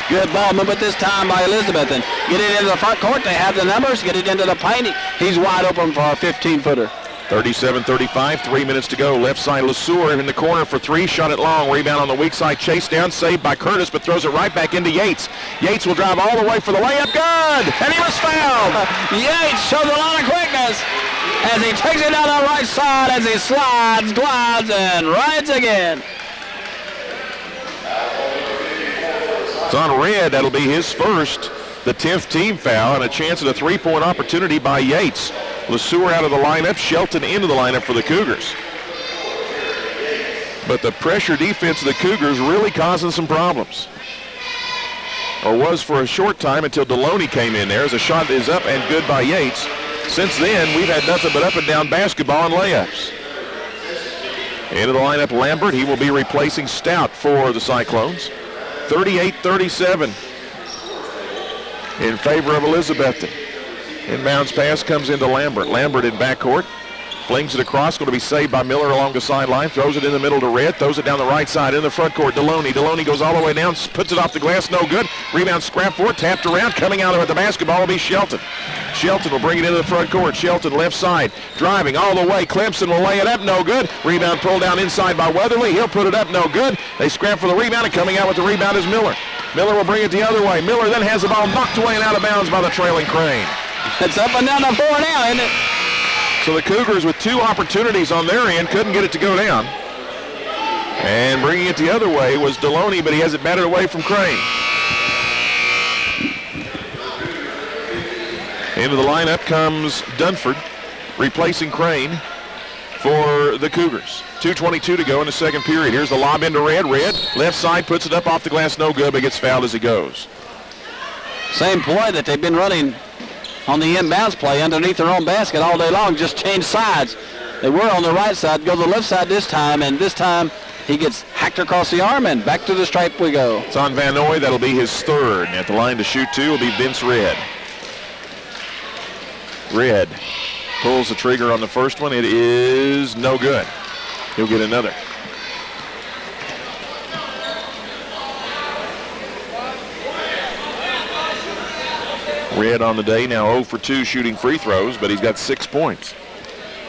Good ball movement this time by Elizabethton. Get it into the front court. They have the numbers. Get it into the paint. He's wide open for a 15-footer. 37-35, 3 minutes to go. Left side, LeSueur in the corner for three. Shot it long. Rebound on the weak side. Chased down, saved by Curtis, but throws it right back into Yates. Yates will drive all the way for the layup. Good! And he was fouled! Yates shows a lot of quickness as he takes it down the right side as he slides, glides, and rides again. It's on Red. That'll be his first, the 10th team foul, and a chance at a three-point opportunity by Yates. LeSueur out of the lineup, Shelton into the lineup for the Cougars. But the pressure defense of the Cougars really causing some problems. Or was for a short time until Deloney came in there as a shot is up and good by Yates. Since then, we've had nothing but up and down basketball and layups. Into the lineup, Lambert. He will be replacing Stout for the Cyclones. 38-37 in favor of Elizabethton. Inbounds pass comes into Lambert. Lambert in backcourt. Flings it across. Going to be saved by Miller along the sideline. Throws it in the middle to Red. Throws it down the right side in the front court. Deloney. Deloney goes all the way down. Puts it off the glass. No good. Rebound scrap for it. Tapped around. Coming out of it. The basketball will be Shelton. Shelton will bring it into the front court. Shelton left side. Driving all the way. Clemson will lay it up. No good. Rebound pulled down inside by Weatherly. He'll put it up. No good. They scrap for the rebound. And coming out with the rebound is Miller. Miller will bring it the other way. Miller then has the ball knocked away and out of bounds by the trailing Crane. It's up and down the floor now, isn't it? So the Cougars with two opportunities on their end couldn't get it to go down. And bringing it the other way was Deloney, but he has it batted away from Crane. Into the lineup comes Dunford, replacing Crane for the Cougars. 2:22 to go in the second period. Here's the lob into Red. Red, left side, puts it up off the glass, no good, but gets fouled as he goes. Same play that they've been running on the inbounds play underneath their own basket all day long, just change sides. They were on the right side, go to the left side this time, and this time he gets hacked across the arm, and back to the stripe we go. It's on Van Noy. That'll be his third. At the line to shoot two will be Vince Red. Red pulls the trigger on the first one. It is no good. He'll get another. Red on the day, now 0 for 2 shooting free throws, but he's got 6 points.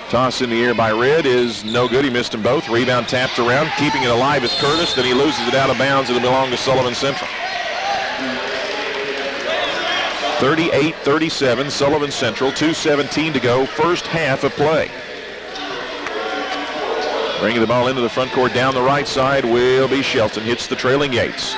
Toss in the air by Red is no good. He missed them both. Rebound tapped around. Keeping it alive is Curtis. Then he loses it out of bounds. It'll belong to Sullivan Central. 38-37, Sullivan Central. 2:17 to go. First half of play. Bringing the ball into the front court down the right side will be Shelton. Hits the trailing Yates.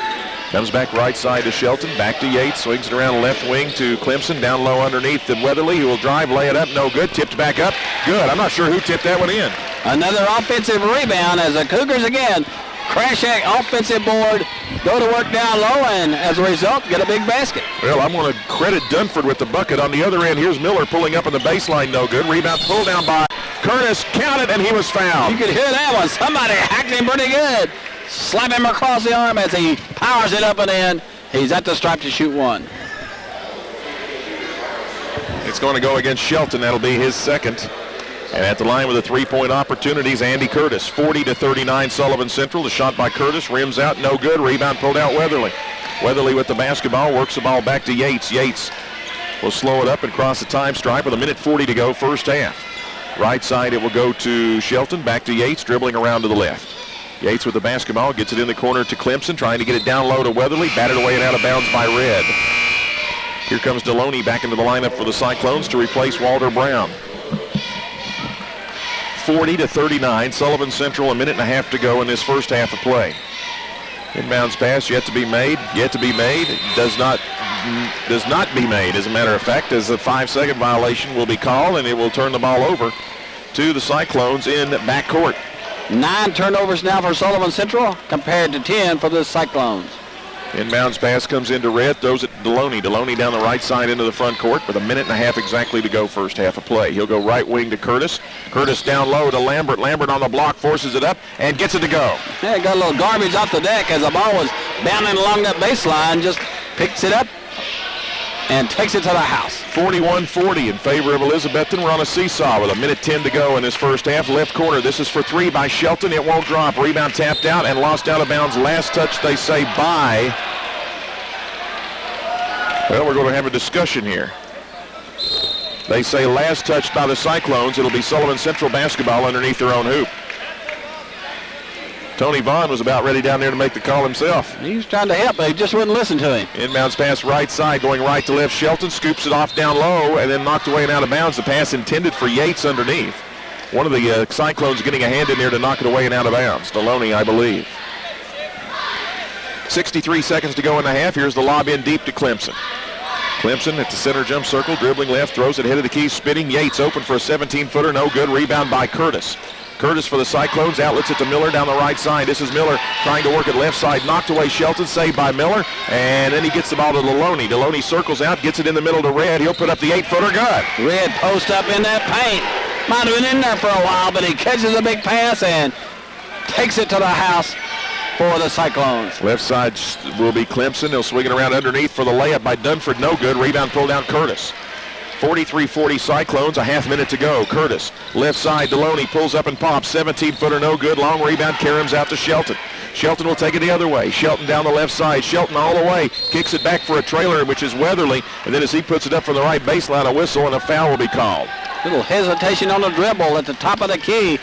Comes back right side to Shelton, back to Yates, swings it around left wing to Clemson, down low underneath to Weatherly, who will drive, lay it up, no good, tipped back up, good. I'm not sure who tipped that one in. Another offensive rebound as the Cougars again crash that offensive board, go to work down low, and as a result, get a big basket. Well, I'm going to credit Dunford with the bucket. On the other end, here's Miller pulling up on the baseline, no good. Rebound pulled down by Curtis, counted, and he was fouled. You could hear that one. Somebody hacked him pretty good. Slap him across the arm as he powers it up and in. He's at the stripe to shoot one. It's going to go against Shelton. That'll be his second. And at the line with the three-point opportunities, Andy Curtis. 40-39 Sullivan Central. The shot by Curtis, rims out, no good. Rebound pulled out Weatherly. Weatherly with the basketball, works the ball back to Yates. Yates will slow it up and cross the time stripe with 1:40 to go first half. Right side, it will go to Shelton, back to Yates, dribbling around to the left. Yates with the basketball, gets it in the corner to Clemson, trying to get it down low to Weatherly, batted away and out of bounds by Red. Here comes Deloney back into the lineup for the Cyclones to replace Walter Brown. 40-39, Sullivan Central, 1.5 to go in this first half of play. Inbounds pass yet to be made, does not be made, as a matter of fact, as a 5-second violation will be called, and it will turn the ball over to the Cyclones in backcourt. 9 turnovers now for Sullivan Central compared to 10 for the Cyclones. Inbounds pass comes into Red, throws it to Deloney. Deloney down the right side into the front court with 1.5 exactly to go first half of play. He'll go right wing to Curtis. Curtis down low to Lambert. Lambert on the block, forces it up, and gets it to go. Yeah, got a little garbage off the deck as the ball was bounding along that baseline. Just picks it up and takes it to the house. 41-40 in favor of Elizabethton. We're on a seesaw with 1:10 to go in this first half. Left corner, this is for three by Shelton. It won't drop. Rebound tapped out and lost out of bounds. Last touch, they say, by Well, we're going to have a discussion here. They say last touched by the Cyclones. It'll be Sullivan Central basketball underneath their own hoop. Tony Vaughn was about ready down there to make the call himself. He was trying to help, but he just wouldn't listen to him. Inbounds pass right side, going right to left. Shelton scoops it off down low and then knocked away and out of bounds. The pass intended for Yates underneath. One of the Cyclones getting a hand in there to knock it away and out of bounds. Deloney, I believe. 63 seconds to go in the half. Here's the lob in deep to Clemson. Clemson at the center jump circle, dribbling left, throws it head of the key, spinning. Yates open for a 17-footer, no good. Rebound by Curtis. Curtis for the Cyclones, outlets it to Miller down the right side. This is Miller trying to work it left side, knocked away Shelton, saved by Miller, and then he gets the ball to Deloney. Deloney circles out, gets it in the middle to Red. He'll put up the 8-footer, good. Red post up in that paint. Might have been in there for a while, but he catches a big pass and takes it to the house for the Cyclones. Left side will be Clemson. He'll swing it around underneath for the layup by Dunford, no good. Rebound pulled down Curtis. 43-40 Cyclones, a half minute to go. Curtis, left side, Deloney pulls up and pops. 17-footer, no good. Long rebound, Karam's out to Shelton. Shelton will take it the other way. Shelton down the left side. Shelton all the way. Kicks it back for a trailer, which is Weatherly. And then as he puts it up from the right baseline, a whistle and a foul will be called. Little hesitation on the dribble at the top of the key.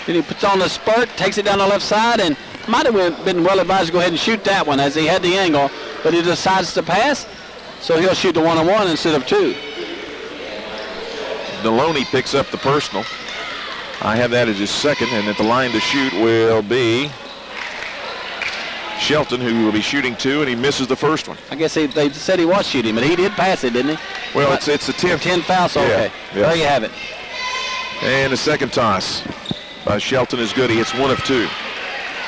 Then he puts on the spurt, takes it down the left side, and might have been well advised to go ahead and shoot that one as he had the angle, but he decides to pass, so he'll shoot the one-on-one instead of two. Deloney picks up the personal. I have that as his second, and at the line to shoot will be Shelton, who will be shooting two, and he misses the first one. I guess they said he was shooting, but he did pass it, didn't he? Well, it's a 10th. 10 foul, so okay. Yeah. There you have it. And the second toss by Shelton is good. He hits one of two.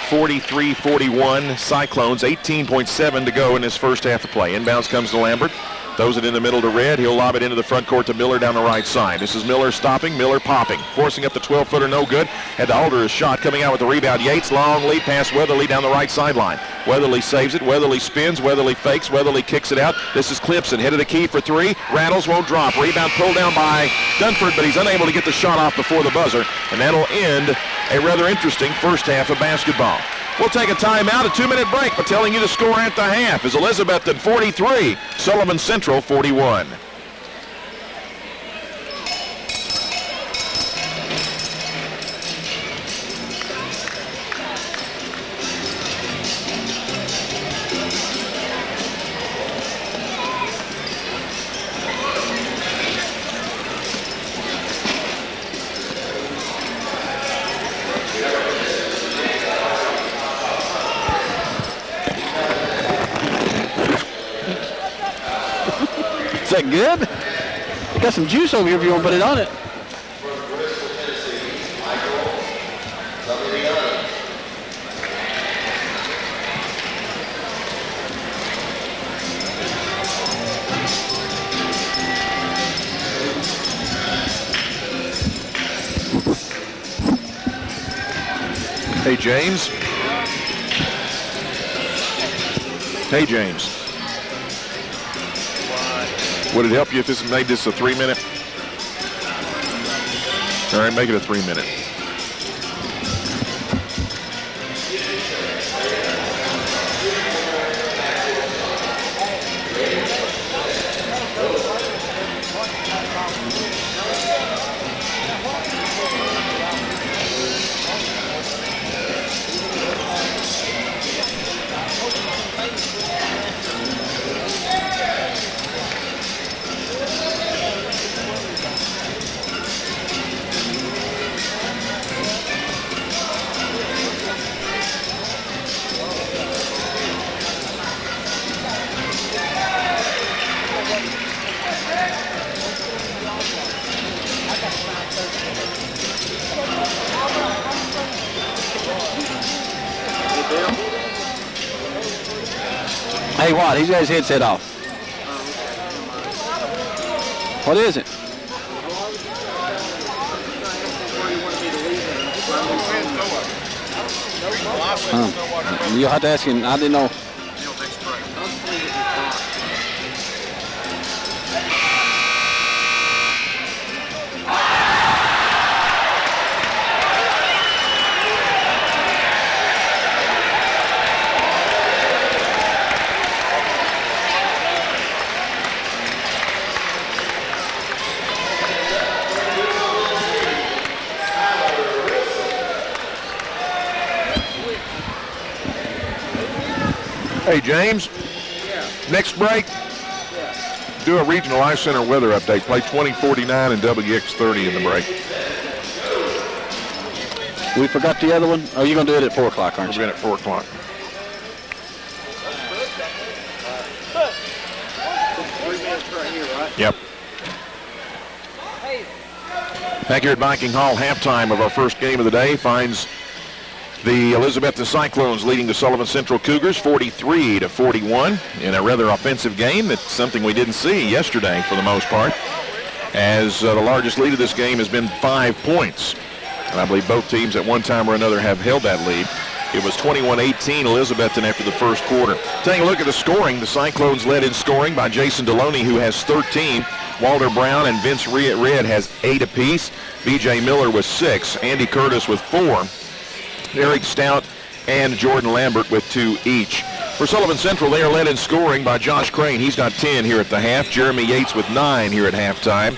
43-41 Cyclones, 18.7 to go in this first half of play. Inbounds comes to Lambert. Throws it in the middle to Red. He'll lob it into the front court to Miller down the right side. This is Miller stopping, Miller popping. Forcing up the 12-footer, no good. Had to alter his shot, coming out with the rebound. Yates, long lead pass Weatherly down the right sideline. Weatherly saves it, Weatherly spins, Weatherly fakes, Weatherly kicks it out. This is Clemson, head of the key for three. Rattles, won't drop. Rebound pulled down by Dunford, but he's unable to get the shot off before the buzzer. And that'll end a rather interesting first half of basketball. We'll take a timeout, a 2-minute break, but telling you the score at the half is Elizabethton 43, Sullivan Central 41. Is that good? You got some juice over here if you want to put it on it. Hey, James. Hey, James. Would it help you if this made this a 3-minute? All right, make it a 3-minute. Hey, what? He's got his headset off. What is it? You'll have to ask him. I didn't know. Hey, James. Next break, do a regional Ice Center weather update. Play 2049 and WX30 in the break. We forgot the other one. Oh, you're going to do it at 4 o'clock, aren't you? We're at 4 o'clock. Yep. Back here at Viking Hall, halftime of our first game of the day finds the Elizabethton Cyclones leading the Sullivan Central Cougars 43-41 in a rather offensive game. It's something we didn't see yesterday for the most part, as the largest lead of this game has been 5 points. And I believe both teams at one time or another have held that lead. It was 21-18 Elizabethton after the first quarter. Taking a look at the scoring, the Cyclones led in scoring by Jason Deloney, who has 13. Walter Brown and Vince Red has 8 apiece. B.J. Miller with 6. Andy Curtis with 4. Eric Stout and Jordan Lambert with 2 each. For Sullivan Central, they are led in scoring by Josh Crane. He's got 10 here at the half. Jeremy Yates with 9 here at halftime.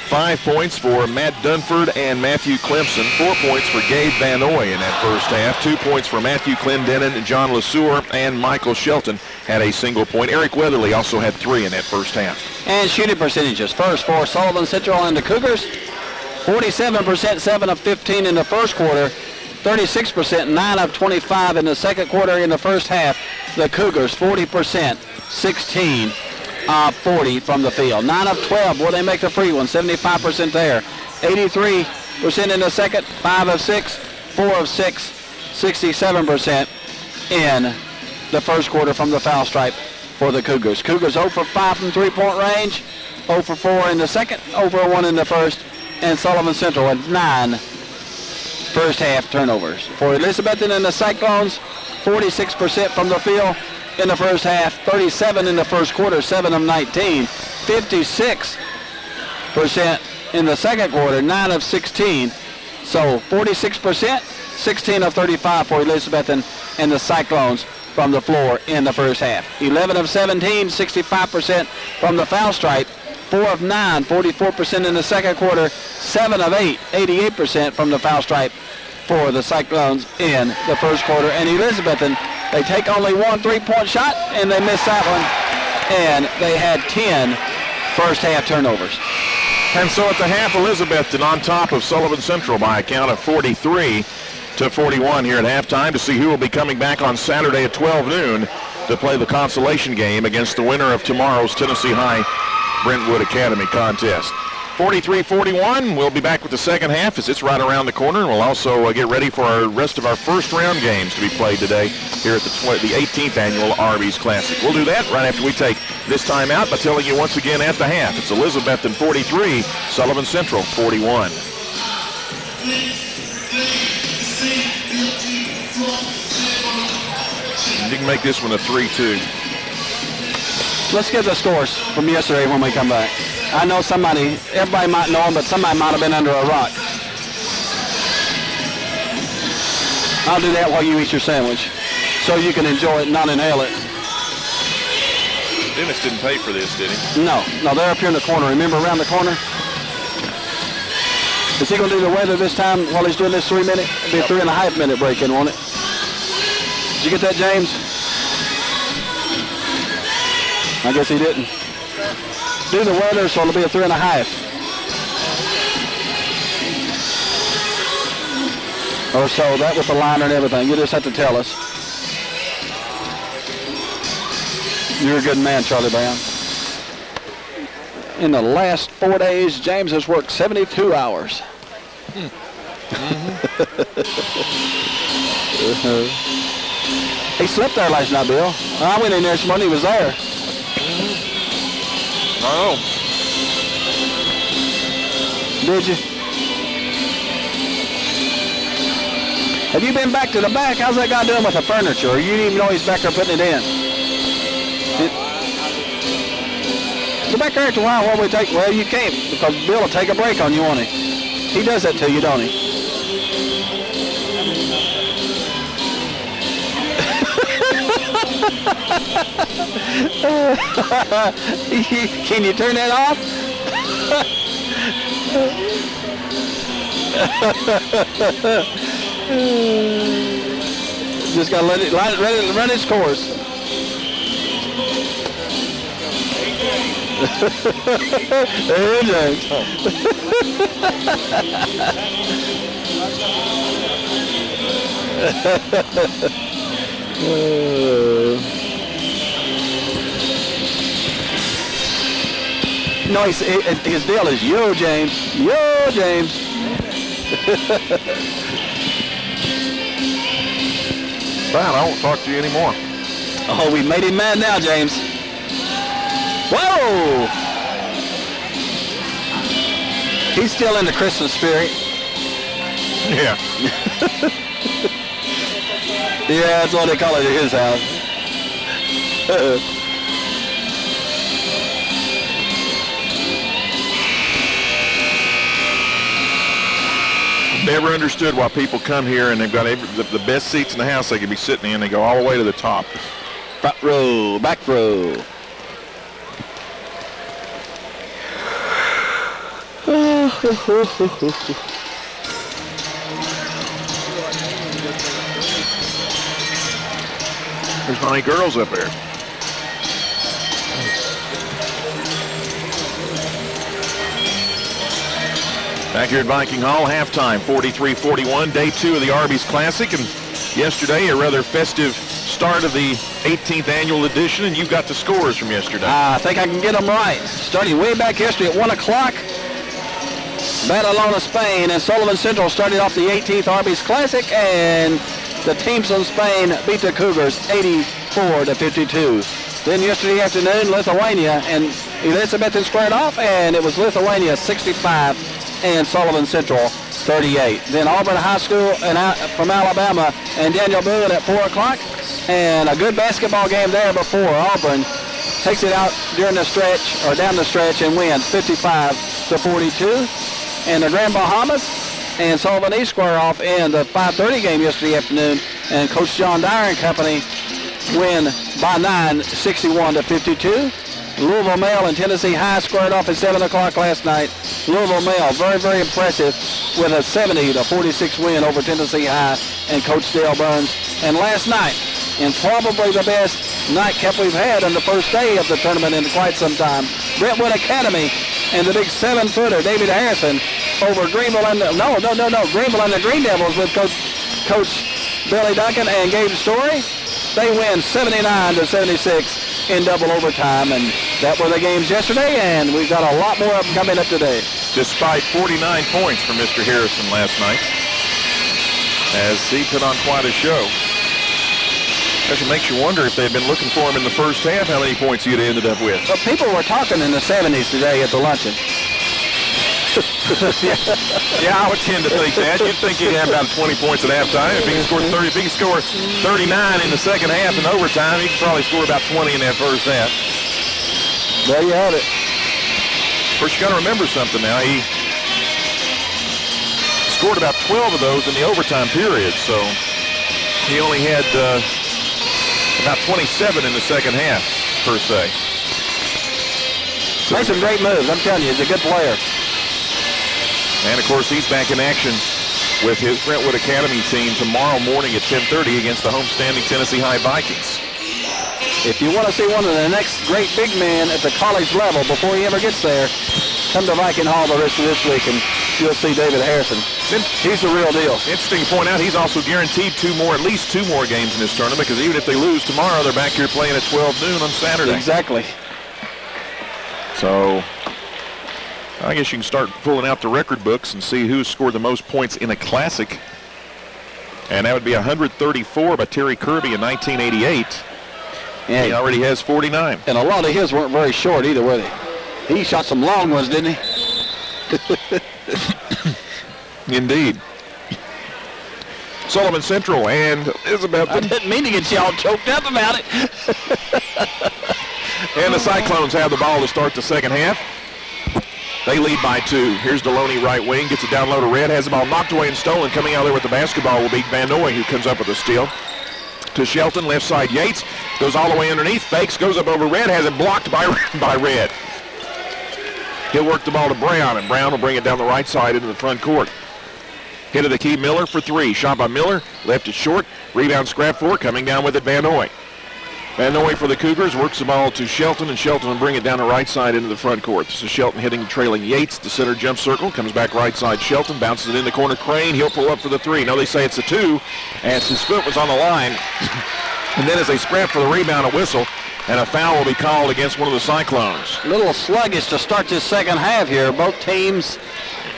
5 points for Matt Dunford and Matthew Clemson. 4 points for Gabe Van Oy in that first half. 2 points for Matthew Clendenin, John LeSueur, and Michael Shelton had a single point. Eric Weatherly also had 3 in that first half. And shooting percentages. First for Sullivan Central and the Cougars. 47%, 7 of 15 in the first quarter. 36%, 9 of 25 in the second quarter. In the first half, the Cougars 40%, 16 of 40 from the field. 9 of 12, will they make the free one? 75% there. 83% in the second, 5 of 6, 4 of 6, 67% in the first quarter from the foul stripe for the Cougars. Cougars 0 for 5 from three-point range, 0 for 4 in the second, 0 for 1 in the first, and Sullivan Central had 9 first half turnovers. For Elizabethton and the Cyclones, 46% from the field in the first half, 37 in the first quarter, 7 of 19, 56% in the second quarter, 9 of 16. So 46%, 16 of 35 for Elizabethton and the Cyclones from the floor in the first half. 11 of 17, 65% from the foul stripe, 4 of 9, 44% in the second quarter, 7 of 8, 88% from the foul stripe for the Cyclones in the first quarter. And Elizabethton, they take only 1 3-point shot, and they miss that one. And they had 10 first half turnovers. And so at the half, Elizabethton on top of Sullivan Central by a count of 43-41 here at halftime, to see who will be coming back on Saturday at 12 noon to play the consolation game against the winner of tomorrow's Tennessee High Brentwood Academy contest. 43-41. We'll be back with the second half as it's right around the corner. And we'll also get ready for our rest of our first round games to be played today here at the 18th annual Arbys Classic. We'll do that right after we take this time out by telling you once again at the half, it's Elizabethton 43, Sullivan Central 41. You can make this one a 3-2. Let's get the scores from yesterday when we come back. I know everybody might know them, but somebody might have been under a rock. I'll do that while you eat your sandwich, so you can enjoy it and not inhale it. Dennis didn't pay for this, did he? No, they're up here in the corner. Remember around the corner? Is he going to do the weather this time while he's doing this 3 minute? It'll be a 3.5 minute break in, won't it? Did you get that, James? I guess he didn't. Do the weather, so it'll be a 3.5. Or so, that with the liner and everything. You just have to tell us. You're a good man, Charlie Brown. In the last 4 days, James has worked 72 hours. He slept there last night, Bill. I went in there this morning, he was there. Oh. Did you? Have you been back to the back? How's that guy doing with the furniture? Or you didn't even know he's back there putting it in? Go back there after a while while we take, well, you can't, because Bill will take a break on you, won't he? He does that to you, don't he? Can you turn that off? Just gotta let it run its course. Hey, James. No, his deal is yo, James. Yo, James. Fine, I won't talk to you anymore. Oh, we made him mad now, James. Whoa! He's still in the Christmas spirit. Yeah. Yeah, that's what they call it at his house. Never understood why people come here and they've got the best seats in the house they could be sitting in. They go all the way to the top. Front row, back row. There's not any girls up there. Back here at Viking Hall, halftime, 43-41, day 2 of the Arbys Classic, and yesterday a rather festive start of the 18th annual edition, and you got the scores from yesterday. I think I can get them right. Starting way back yesterday at 1 o'clock, Badalona, Spain, and Sullivan Central started off the 18th Arbys Classic, and the teams from Spain beat the Cougars 84-52. Then yesterday afternoon, Lithuania and Elizabethton squared off, and it was Lithuania 65 and Sullivan Central 38. Then Auburn High School and from Alabama and Daniel Boone at 4 o'clock, and a good basketball game there before Auburn takes it out during the stretch or down the stretch and wins 55-42. And the Grand Bahamas and Sullivan East square off in the 5:30 game yesterday afternoon, and Coach John Dyer and company win by 9, 61-52. Louisville Male and Tennessee High squared off at 7 o'clock last night. Louisville Male, very, very impressive with a 70-46 win over Tennessee High and Coach Dale Burns. And last night, in probably the best nightcap we've had on the first day of the tournament in quite some time, Brentwood Academy and the big 7-footer David Harrison over Greenville and Greenville and the Green Devils with Coach Billy Duncan and Gabe Story. They win 79-76 in double overtime, and that were the games yesterday, and we've got a lot more of them coming up today. Despite 49 points from Mr. Harrison last night, as he put on quite a show. Actually makes you wonder if they'd been looking for him in the first half, how many points he'd ended up with. But people were talking in the 70s today at the luncheon. Yeah, I would tend to think that. You'd think he'd have about 20 points at halftime. If he can score 30, if he can score 39 in the second half in overtime, he could probably score about 20 in that first half. There you have it. Of course, you got to remember something now. He scored about 12 of those in the overtime period, so he only had about 27 in the second half, per se. Made some great moves. I'm telling you, he's a good player. And, of course, he's back in action with his Brentwood Academy team tomorrow morning at 10:30 against the homestanding Tennessee High Vikings. If you want to see one of the next great big men at the college level before he ever gets there, come to Viking Hall the rest of this week and you'll see David Harrison. He's the real deal. Interesting to point out, he's also guaranteed at least two more games in this tournament, because even if they lose tomorrow, they're back here playing at 12 noon on Saturday. Exactly. So I guess you can start pulling out the record books and see who scored the most points in a classic. And that would be 134 by Terry Kirby in 1988. Yeah. He already has 49. And a lot of his weren't very short either, were they? He shot some long ones, didn't he? Indeed. Sullivan Central and Elizabethton. I didn't mean to get you all choked up about it. And the Cyclones have the ball to start the second half. They lead by 2. Here's Deloney right wing, gets it down low to Red, has the ball knocked away and stolen. Coming out there with the basketball will be Van Noy, who comes up with a steal. To Shelton, left side Yates, goes all the way underneath, fakes, goes up over Red, has it blocked by Red. He'll work the ball to Brown, and Brown will bring it down the right side into the front court. Hit of the key, Miller for 3. Shot by Miller, left it short. Rebound scrap for, coming down with it Van Noy. Van Noy for the Cougars works the ball to Shelton, and Shelton will bring it down the right side into the front court. This is Shelton hitting the trailing Yates. The center jump circle, comes back right side. Shelton bounces it in the corner. Crane, he'll pull up for the three. No, they say it's a two, as his foot was on the line. And then as they scrap for the rebound, a whistle, and a foul will be called against one of the Cyclones. A little sluggish to start this second half here. Both teams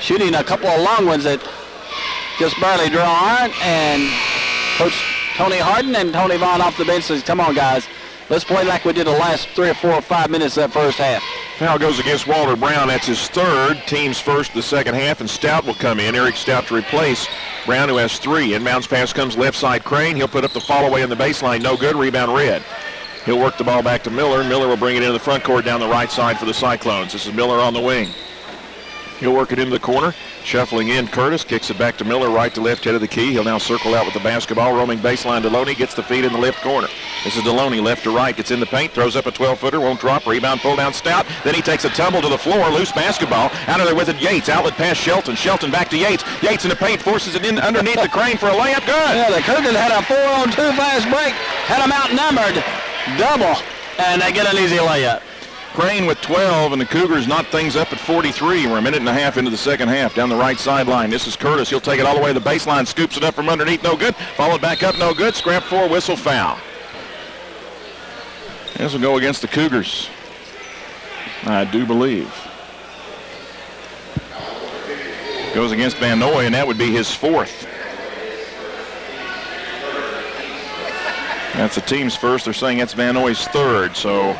shooting a couple of long ones that just barely draw iron, and Coach Tony Harden and Tony Vaughn off the bench says, come on, guys. Let's play like we did the last 3 or 4 or 5 minutes of that first half. Foul goes against Walter Brown. That's his third. Team's first the second half, and Stout will come in. Eric Stout to replace Brown, who has 3. Inbounds pass comes left side Crane. He'll put up the fall away in the baseline. No good. Rebound Red. He'll work the ball back to Miller. Miller will bring it into the front court down the right side for the Cyclones. This is Miller on the wing. He'll work it into the corner. Shuffling in, Curtis kicks it back to Miller, right to left, head of the key. He'll now circle out with the basketball, roaming baseline. Deloney gets the feed in the left corner. This is Deloney, left to right, gets in the paint, throws up a 12-footer, won't drop, rebound, pull down Stout. Then he takes a tumble to the floor, loose basketball. Out of there with it, Yates, outlet pass Shelton. Shelton back to Yates. Yates in the paint, forces it in underneath the Crane for a layup. Good. Yeah, the Cougars had a 4-on-2 fast break, had them outnumbered, double, and they get an easy layup. Crane with 12, and the Cougars knock things up at 43. We're a minute and a half into the second half. Down the right sideline, this is Curtis. He'll take it all the way to the baseline, scoops it up from underneath, no good. Followed back up, no good. Scrap 4, whistle, foul. This will go against the Cougars, I do believe. Goes against Van Noy, and that would be his 4th. That's the team's first. They're saying that's Van Noy's 3rd, so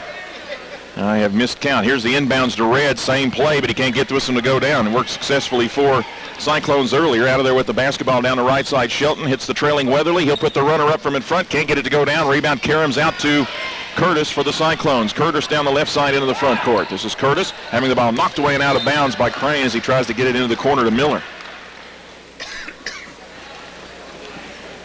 I have missed count. Here's the inbounds to Red. Same play, but he can't get this one to go down. And worked successfully for Cyclones earlier. Out of there with the basketball down the right side. Shelton hits the trailing Weatherly. He'll put the runner up from in front. Can't get it to go down. Rebound Karam's out to Curtis for the Cyclones. Curtis down the left side into the front court. This is Curtis having the ball knocked away and out of bounds by Crane as he tries to get it into the corner to Miller.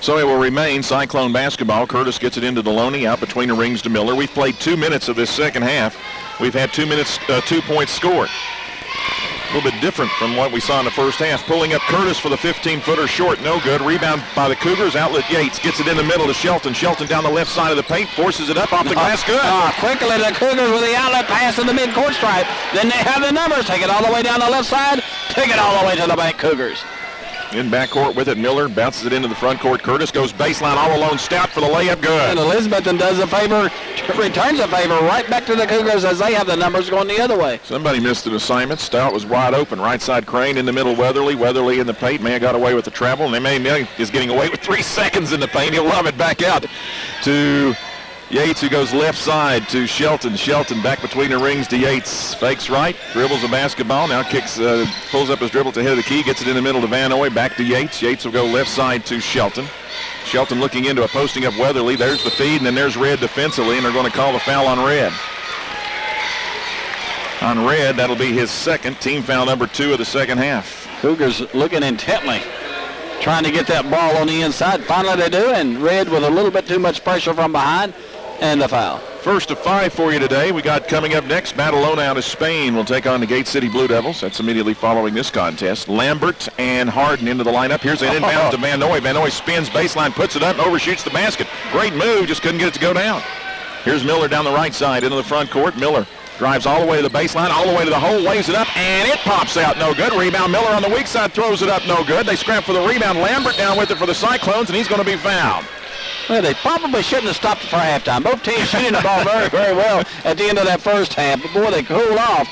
So it will remain Cyclone basketball. Curtis gets it into Deloney, out between the rings to Miller. We've played 2 minutes of this second half. We've had 2 minutes, 2 points scored. A little bit different from what we saw in the first half. Pulling up Curtis for the 15-footer short, no good. Rebound by the Cougars. Outlet Yates gets it in the middle to Shelton. Shelton down the left side of the paint, forces it up off the glass. Good. Quickly the Cougars with the outlet pass in the mid-court stripe. Then they have the numbers. Take it all the way down the left side. Take it all the way to the bank, Cougars. In backcourt with it, Miller bounces it into the front court. Curtis goes baseline all alone. Stout for the layup. Good. And Elizabethton does a favor, returns a favor right back to the Cougars as they have the numbers going the other way. Somebody missed an assignment. Stout was wide open. Right side Crane in the middle. Weatherly. Weatherly in the paint. May have got away with the travel. And May is getting away with 3 seconds in the paint. He'll love it back out to Yates, who goes left side to Shelton. Shelton back between the rings to Yates. Fakes right, dribbles the basketball. Now kicks, pulls up his dribble to head of the key. Gets it in the middle to Van Noy. Back to Yates. Yates will go left side to Shelton. Shelton looking into a posting up Weatherly. There's the feed, and then there's Red defensively, and they're going to call the foul on Red. On Red, that'll be his 2nd. Team foul number 2 of the second half. Cougars looking intently, trying to get that ball on the inside. Finally they do, and Red with a little bit too much pressure from behind. And the foul. First of 5 for you today. We got coming up next, Badalona out of Spain will take on the Gate City Blue Devils. That's immediately following this contest. Lambert and Harden into the lineup. Here's an inbound to Van Noy. Van Noy spins baseline, puts it up, and overshoots the basket. Great move, just couldn't get it to go down. Here's Miller down the right side into the front court. Miller drives all the way to the baseline, all the way to the hole, waves it up, and it pops out. No good. Rebound. Miller on the weak side throws it up. No good. They scrap for the rebound. Lambert down with it for the Cyclones, and he's going to be fouled. Well, they probably shouldn't have stopped for halftime. Both teams shooting the ball very, very well at the end of that first half. But boy, they cooled off.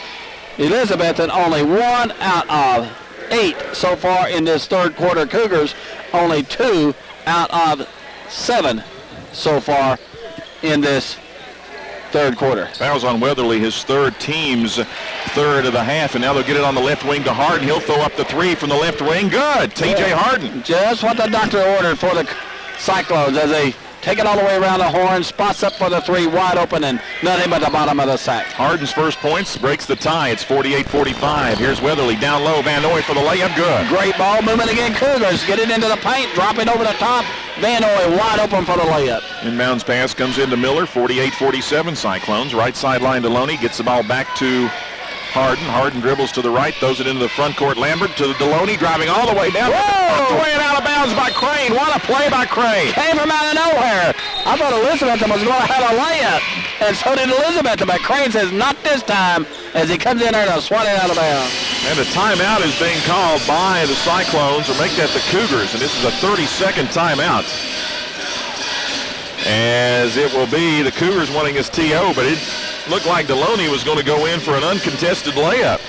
Elizabethton only 1 out of 8 so far in this third quarter. Cougars only 2 out of 7 so far in this third quarter. Fouls on Weatherly, his 3rd, team's 3rd of the half, and now they'll get it on the left wing to Harden. He'll throw up the 3 from the left wing. Good. T.J. Harden. Just what the doctor ordered for the Cyclones as they take it all the way around the horn, spots up for the 3, wide open, and nothing but the bottom of the sack. Harden's first points breaks the tie. It's 48-45. Here's Weatherly down low. Van Noy for the layup. Good. Great ball movement again. Cougars get it into the paint, drop it over the top. Van Noy wide open for the layup. Inbounds pass comes into Miller. 48-47 Cyclones. Right sideline Deloney gets the ball back to Harden. Harden dribbles to the right, throws it into the front court. Lambert to Deloney, driving all the way down. Whoa! Way and out of bounds by Crane. What a play by Crane. Came from out of nowhere. I thought Elizabethton was going to have a layup, and so did Elizabethton, but Crane says not this time as he comes in there to swat it out of bounds. And a timeout is being called by the Cyclones, or make that the Cougars, and this is a 30-second timeout. As it will be the Cougars wanting his TO, but it looked like Deloney was going to go in for an uncontested layup.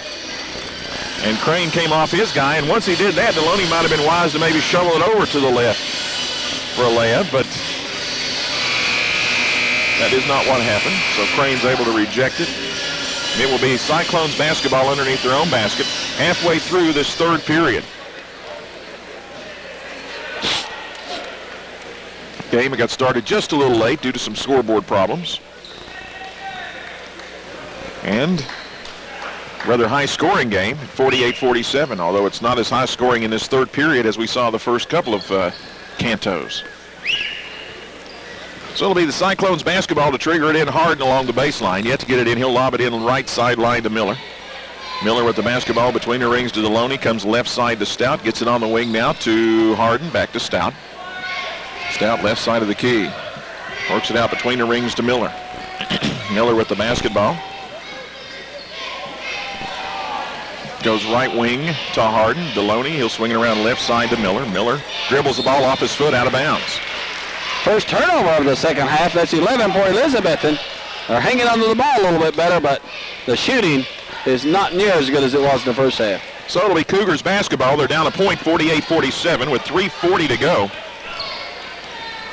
And Crane came off his guy, and once he did that, Deloney might have been wise to maybe shovel it over to the left for a layup, but that is not what happened. So Crane's able to reject it. And it will be Cyclones basketball underneath their own basket halfway through this third period. Game got started just a little late due to some scoreboard problems. And rather high-scoring game, 48-47, although it's not as high-scoring in this third period as we saw the first couple of cantos. So it'll be the Cyclones basketball to trigger it in Harden along the baseline. Yet to get it in, he'll lob it in right sideline to Miller. Miller with the basketball between the rings to Deloney, comes left side to Stout, gets it on the wing now to Harden, back to Stout. Stout left side of the key. Works it out between the rings to Miller. Miller with the basketball. Goes right wing to Harden. Deloney, he'll swing it around left side to Miller. Miller dribbles the ball off his foot out of bounds. First turnover of the second half. That's 11 for Elizabethton. They're hanging onto the ball a little bit better, but the shooting is not near as good as it was in the first half. So it'll be Cougars basketball. They're down a point, 48-47, with 3:40 to go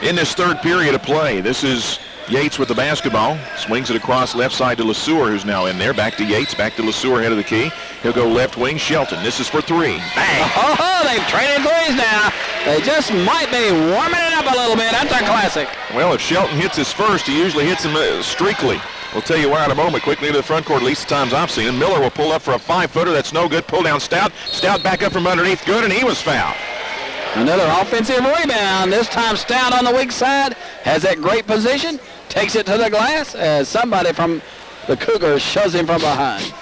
in this third period of play. This is Yates with the basketball. Swings it across left side to LeSueur, who's now in there. Back to Yates, back to LeSueur, head of the key. He'll go left wing. Shelton. This is for three. Bang! Oh, they've traded threes now. They just might be warming it up a little bit. That's a classic. Well, if Shelton hits his first, he usually hits him streakily. We'll tell you why in a moment. Quickly to the front court, at least the times I've seen him. Miller will pull up for a 5-footer. That's no good. Pull down Stout. Stout back up from underneath. Good, and he was fouled. Another offensive rebound. This time Stout on the weak side has that great position. Takes it to the glass as somebody from the Cougars shoves him from behind.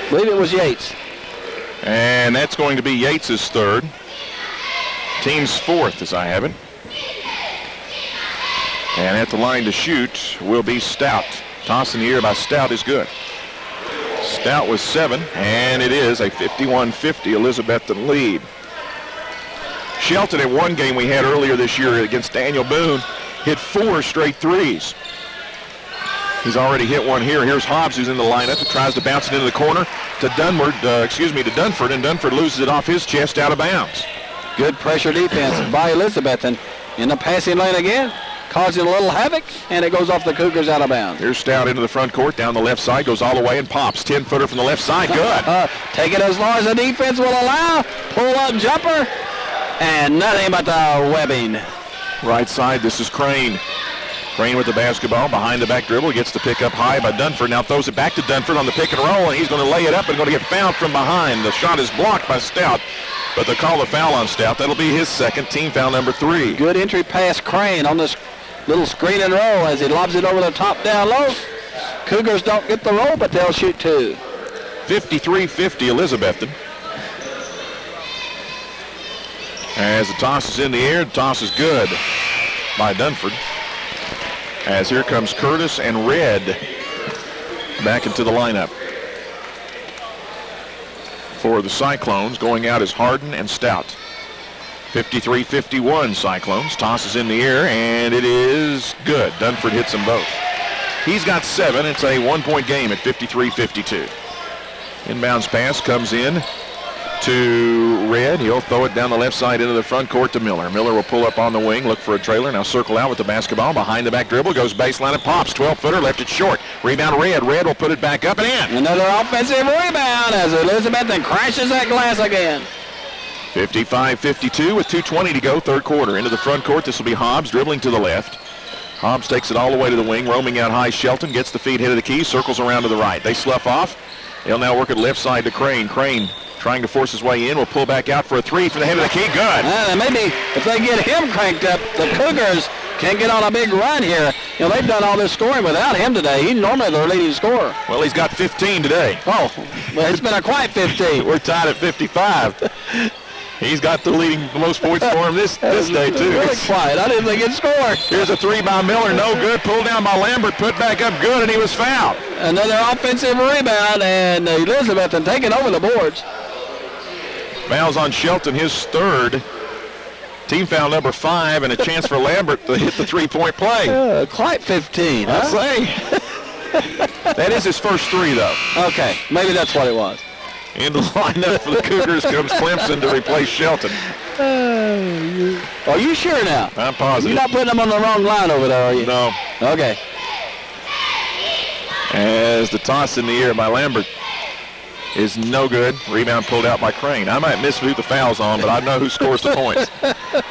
I believe it was Yates. And that's going to be Yates' third. Team's fourth, as I have it. And at the line to shoot will be Stout. Toss in the air by Stout is good. Stout with 7, and it is a 51-50 Elizabethton lead. Shelton, in one game we had earlier this year against Daniel Boone, hit 4 straight threes. He's already hit one here. Here's Hobbs, who's in the lineup. He tries to bounce it into the corner to Dunford, and Dunford loses it off his chest out of bounds. Good pressure defense by Elizabethton in the passing lane again, causing a little havoc, and it goes off the Cougars out of bounds. Here's Stout into the front court, down the left side, goes all the way and pops. 10-footer from the left side, good. Take it as far as the defense will allow. Pull-up jumper, and nothing but the webbing. Right side, this is Crane. Crane with the basketball, behind the back dribble, gets the pick up high by Dunford. Now throws it back to Dunford on the pick and roll, and he's going to lay it up and going to get fouled from behind. The shot is blocked by Stout, but they'll call the foul on Stout. That'll be his second, team foul number 3. Good entry pass Crane on this little screen and roll as he lobs it over the top down low. Cougars don't get the roll, but they'll shoot 2. 53-50 Elizabethton. As the toss is in the air, the toss is good by Dunford. As here comes Curtis and Red back into the lineup. For the Cyclones, going out is Harden and Stout. 53-51 Cyclones. Tosses in the air, and it is good. Dunford hits them both. He's got 7. It's a 1-point game at 53-52. Inbounds pass comes in to Red. He'll throw it down the left side into the front court to Miller. Miller will pull up on the wing, look for a trailer. Now circle out with the basketball. Behind the back dribble, goes baseline and pops. 12-footer, left it short. Rebound Red. Red will put it back up and in. Another offensive rebound as Elizabethton crashes that glass again. 55-52 with 2:20 to go, third quarter. Into the front court, this will be Hobbs dribbling to the left. Hobbs takes it all the way to the wing, roaming out high. Shelton gets the feed, head of the key, circles around to the right. They slough off. He'll now work it left side to Crane. Crane trying to force his way in, will pull back out for a 3 from the head of the key. Good. Maybe if they get him cranked up, the Cougars can get on a big run here. You know, they've done all this scoring without him today. He's normally their leading scorer. Well, he's got 15 today. Oh, well, it's been a quiet 15. We're tied at 55. He's got the most points for him this day, too. Really quiet. I didn't think he'd score. Here's a three by Miller. No good. Pulled down by Lambert. Put back up good, and he was fouled. Another offensive rebound, and Elizabethton taking over the boards. Fouls on Shelton, his third. Team foul number 5, and a chance for Lambert to hit the three-point play. Quite 15, huh? I'd say. That is his first 3, though. Okay, maybe that's what it was. In the lineup for the Cougars comes Clemson to replace Shelton. Are you sure now? I'm positive. You're not putting them on the wrong line over there, are you? No. Okay. As the toss in the air by Lambert is no good. Rebound pulled out by Crane. I might miss who the foul's on, but I know who scores the points.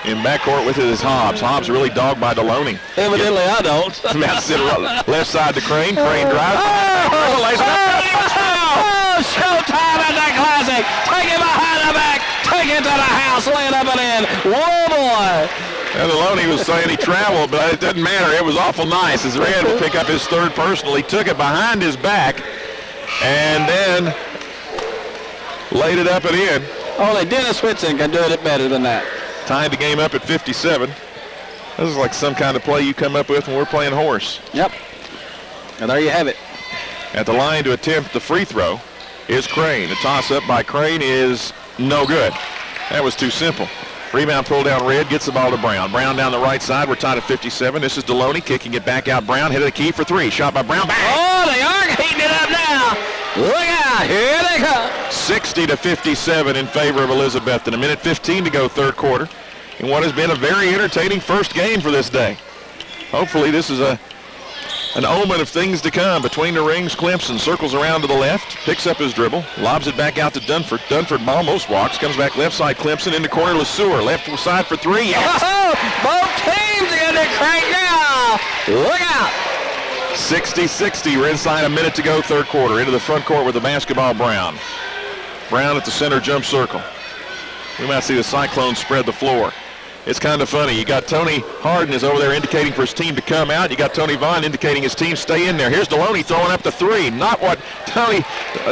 In backcourt with it is Hobbs. Hobbs really dogged by Deloney. Evidently I don't. That's it. Left side to Crane. Crane drives. Showtime at the Classic. Take it behind the back. Take it to the house. Lay it up and in. Whoa, boy. And Deloney was saying he traveled, but it doesn't matter. It was awful nice as Red will pick up his third personal. He took it behind his back and then laid it up and in. Only Dennis Whitson can do it better than that. Tied the game up at 57. This is like some kind of play you come up with when we're playing horse. Yep. And there you have it. At the line to attempt the free throw is Crane. The toss up by Crane is no good. That was too simple. Rebound pulled down Red, gets the ball to Brown. Brown down the right side. We're tied at 57. This is Deloney kicking it back out. Brown hit the key for 3. Shot by Brown. Bang! Oh, they are heating it up now. Look out. Here they come. 60-57 in favor of Elizabethton. A minute 15 to go third quarter. In what has been a very entertaining first game for this day. Hopefully this is an omen of things to come. Between the rings, Clemson circles around to the left, picks up his dribble, lobs it back out to Dunford. Dunford almost walks, comes back left side, Clemson in the corner, LeSueur. Left side for 3. Yes! Both teams are going to crank now. Look out. 60-60. We're inside a minute to go third quarter. Into the front court with the basketball, Brown. Brown at the center jump circle. We might see the Cyclones spread the floor. It's kind of funny. You got Tony Harden is over there indicating for his team to come out. You got Tony Vaughn indicating his team stay in there. Here's Deloney throwing up the 3. Not what Tony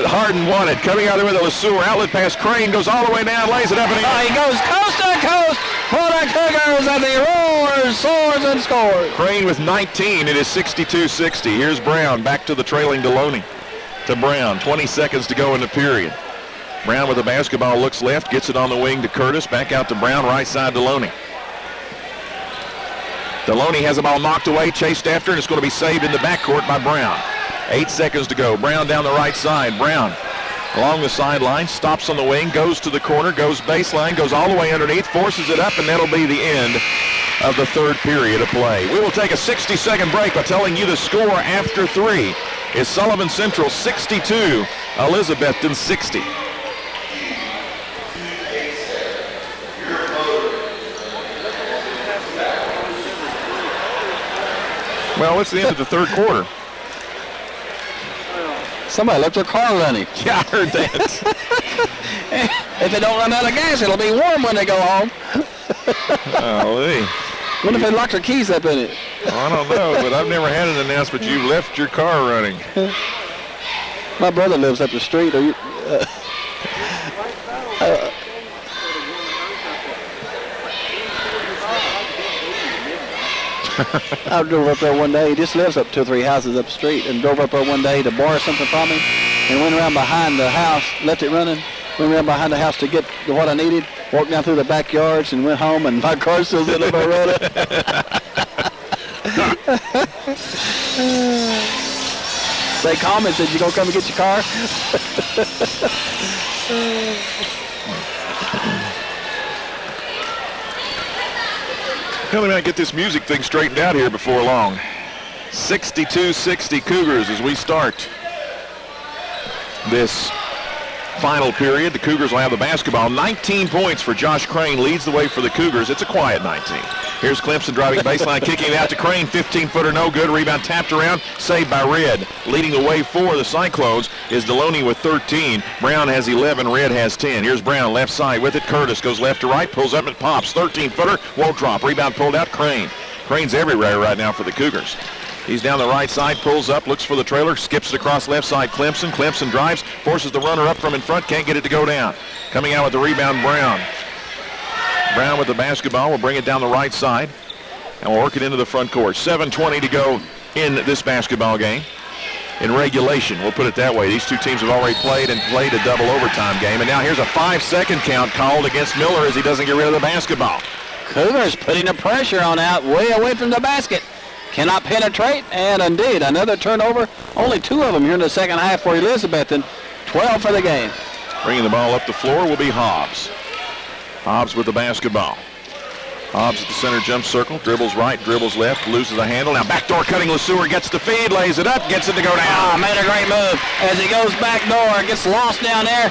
Harden wanted. Coming out there with a LeSueur outlet pass. Crane goes all the way down, lays it up and in. He goes coast to coast for the Cougars as he roars, soars, and scores. Crane with 19. It is 62-60. Here's Brown back to the trailing Deloney. To Brown. 20 seconds to go in the period. Brown with the basketball looks left, gets it on the wing to Curtis, back out to Brown, right side Deloney. Deloney has the ball knocked away, chased after, and it's going to be saved in the backcourt by Brown. 8 seconds to go. Brown down the right side. Brown along the sideline, stops on the wing, goes to the corner, goes baseline, goes all the way underneath, forces it up, and that'll be the end of the third period of play. We will take a 60-second break by telling you the score after 3 is Sullivan Central 62, Elizabethton 60. Well, it's the end of the third quarter. Somebody left their car running. Yeah, I heard that. If they don't run out of gas, it'll be warm when they go home. Golly. What if they locked their keys up in it? Well, I don't know, but I've never had an announcement you left your car running. My brother lives up the street. Are you? I drove up there one day. He just lives up 2 or 3 houses up the street, and drove up there one day to borrow something from me, and went around behind the house, left it running, went around behind the house to get what I needed, walked down through the backyards, and went home, and my car still sitting up there running. They called me and said, "You gonna come and get your car?" Well, we might get this music thing straightened out here before long. 62-60 Cougars as we start this final period. The Cougars will have the basketball. 19 points for Josh Crane leads the way for the Cougars. It's a quiet 19. Here's Clemson driving baseline, kicking it out to Crane. 15-footer, no good. Rebound tapped around, saved by Red. Leading the way for the Cyclones is Deloney with 13. Brown has 11. Red has 10. Here's Brown, left side with it. Curtis goes left to right, pulls up and pops. 13-footer, won't drop. Rebound pulled out, Crane. Crane's everywhere right now for the Cougars. He's down the right side, pulls up, looks for the trailer, skips it across left side Clemson. Clemson drives, forces the runner up from in front, can't get it to go down. Coming out with the rebound, Brown. Brown with the basketball will bring it down the right side, and we'll work it into the front court. 7:20 to go in this basketball game. In regulation, we'll put it that way. These two teams have already played a double overtime game, and now here's a 5-second count called against Miller as he doesn't get rid of the basketball. Cougars putting the pressure on out way away from the basket. Cannot penetrate, and indeed, another turnover. Only 2 of them here in the second half for Elizabethton. 12 for the game. Bringing the ball up the floor will be Hobbs. Hobbs with the basketball. Hobbs at the center jump circle, dribbles right, dribbles left, loses the handle. Now backdoor cutting, LeSueur gets the feed, lays it up, gets it to go down. Made a great move as he goes back door, gets lost down there.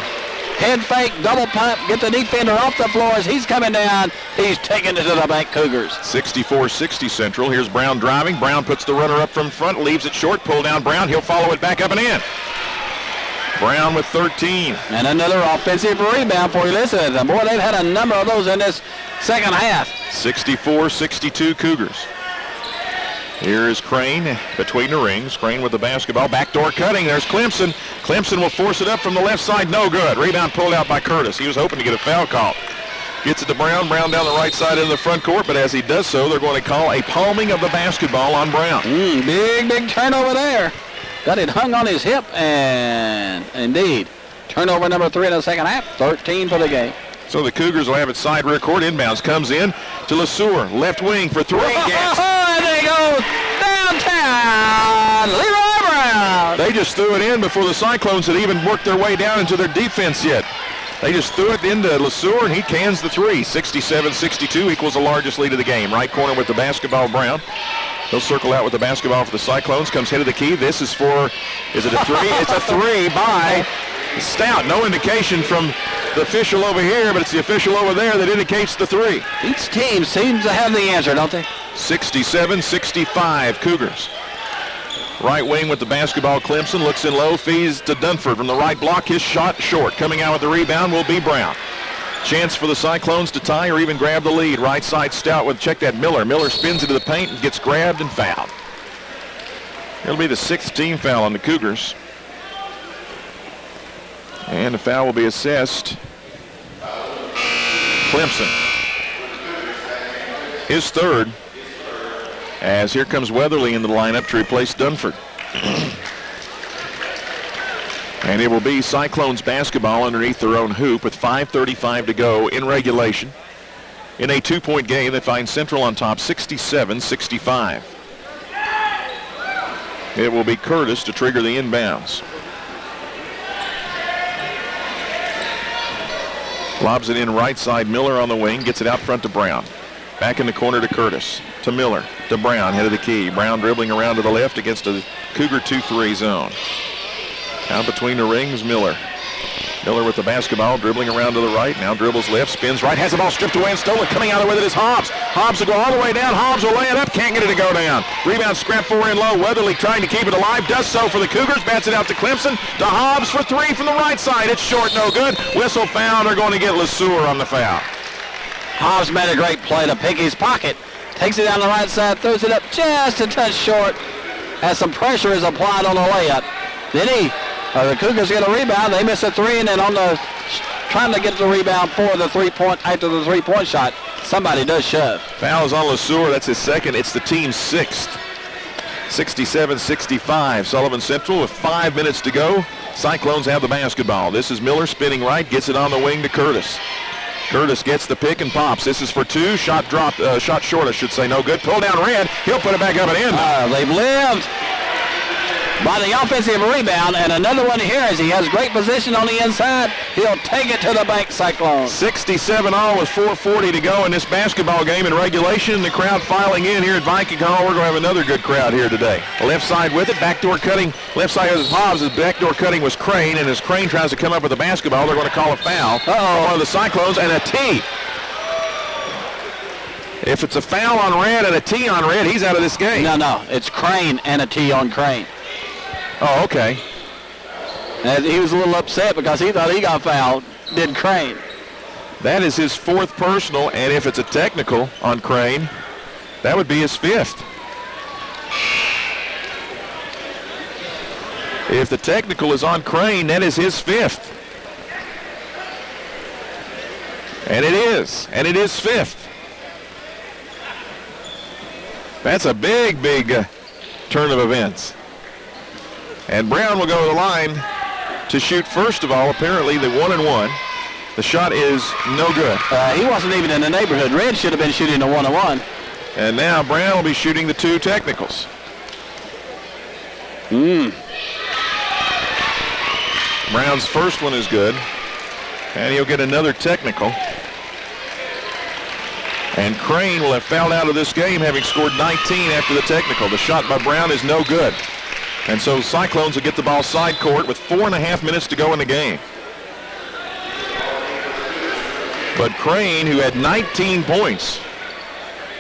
Head fake, double pump, get the defender off the floor as he's coming down. He's taking it to the bank Cougars. 64-60 Central. Here's Brown driving. Brown puts the runner up from front, leaves it short, pull down Brown. He'll follow it back up and in. Brown with 13. And another offensive rebound for Elizabethton. Boy, they've had a number of those in this second half. 64-62 Cougars. Here is Crane between the rings. Crane with the basketball. Backdoor cutting. There's Clemson. Clemson will force it up from the left side. No good. Rebound pulled out by Curtis. He was hoping to get a foul call. Gets it to Brown. Brown down the right side in the front court, but as he does so, they're going to call a palming of the basketball on Brown. Big turnover there. Got it hung on his hip, and indeed, turnover number 3 in the second half, 13 for the game. So the Cougars will have it side rear court. Inbounds comes in to LeSueur. Left wing for 3. And they go downtown. Leroy Brown. They just threw it in before the Cyclones had even worked their way down into their defense yet. They just threw it into LeSueur, and he cans the 3. 67-62 equals the largest lead of the game. Right corner with the basketball, Brown. He'll circle out with the basketball for the Cyclones. Comes head of the key. This is for, is it a 3? It's a 3 by Stout. No indication from the official over here, but it's the official over there that indicates the 3. Each team seems to have the answer, don't they? 67-65 Cougars. Right wing with the basketball, Clemson looks in low, feeds to Dunford from the right block. His shot short. Coming out with the rebound will be Brown. Chance for the Cyclones to tie or even grab the lead. Right side Stout with, check that, Miller. Miller spins into the paint and gets grabbed and fouled. It'll be the 6th team foul on the Cougars. And the foul will be assessed. Clemson. His 3rd. As here comes Weatherly in the lineup to replace Dunford. And it will be Cyclones basketball underneath their own hoop with 5:35 to go in regulation. In a 2-point game that finds Central on top 67-65. It will be Curtis to trigger the inbounds. Lobs it in right side. Miller on the wing. Gets it out front to Brown. Back in the corner to Curtis. To Miller. To Brown. Head of the key. Brown dribbling around to the left against a Cougar 2-3 zone. Down between the rings, Miller. Miller with the basketball, dribbling around to the right. Now dribbles left, spins right, has the ball stripped away and stolen. Coming out with it is Hobbs. Hobbs will go all the way down. Hobbs will lay it up. Can't get it to go down. Rebound scrap 4 in low. Weatherly trying to keep it alive. Does so for the Cougars. Bats it out to Clemson. To Hobbs for 3 from the right side. It's short, no good. Whistle foul. They're going to get LeSueur on the foul. Hobbs made a great play to pick his pocket. Takes it down the right side, throws it up just a touch short as some pressure is applied on the layup. Then the Cougars get a rebound. They miss a 3, and then on the trying to get the rebound for the 3-point after the 3-point shot, somebody does shove. Foul is on LeSueur. That's his 2nd. It's the team's 6th. 67-65. Sullivan Central with 5 minutes to go. Cyclones have the basketball. This is Miller spinning right, gets it on the wing to Curtis. Curtis gets the pick and pops. This is for 2. Shot dropped, shot short, I should say. No good. Pull down Red. He'll put it back up and in. They've lived by the offensive rebound, and another one here as he has great position on the inside. He'll take it to the bank, Cyclones. 67 all with 4:40 to go in this basketball game in regulation. The crowd filing in here at Viking Hall. We're going to have another good crowd here today. Left side with it, backdoor cutting. Left side is Hobbs. His backdoor cutting was Crane, and as Crane tries to come up with the basketball, they're going to call a foul on one of the Cyclones and a T. If it's a foul on Red and a T on Red, he's out of this game. No, it's Crane and a T on Crane. Oh, okay. And he was a little upset because he thought he got fouled, did Crane. That is his 4th personal, and if it's a technical on Crane, that would be his 5th. If the technical is on Crane, that is his 5th. And it is. And it is fifth. That's a big, big turn of events. And Brown will go to the line to shoot first of all, apparently the 1-and-1. The shot is no good. He wasn't even in the neighborhood. Red should have been shooting the 1-and-1. And now Brown will be shooting the 2 technicals. Brown's first one is good. And he'll get another technical. And Crane will have fouled out of this game, having scored 19 after the technical. The shot by Brown is no good. And so Cyclones will get the ball side court with 4.5 minutes to go in the game. But Crane, who had 19 points,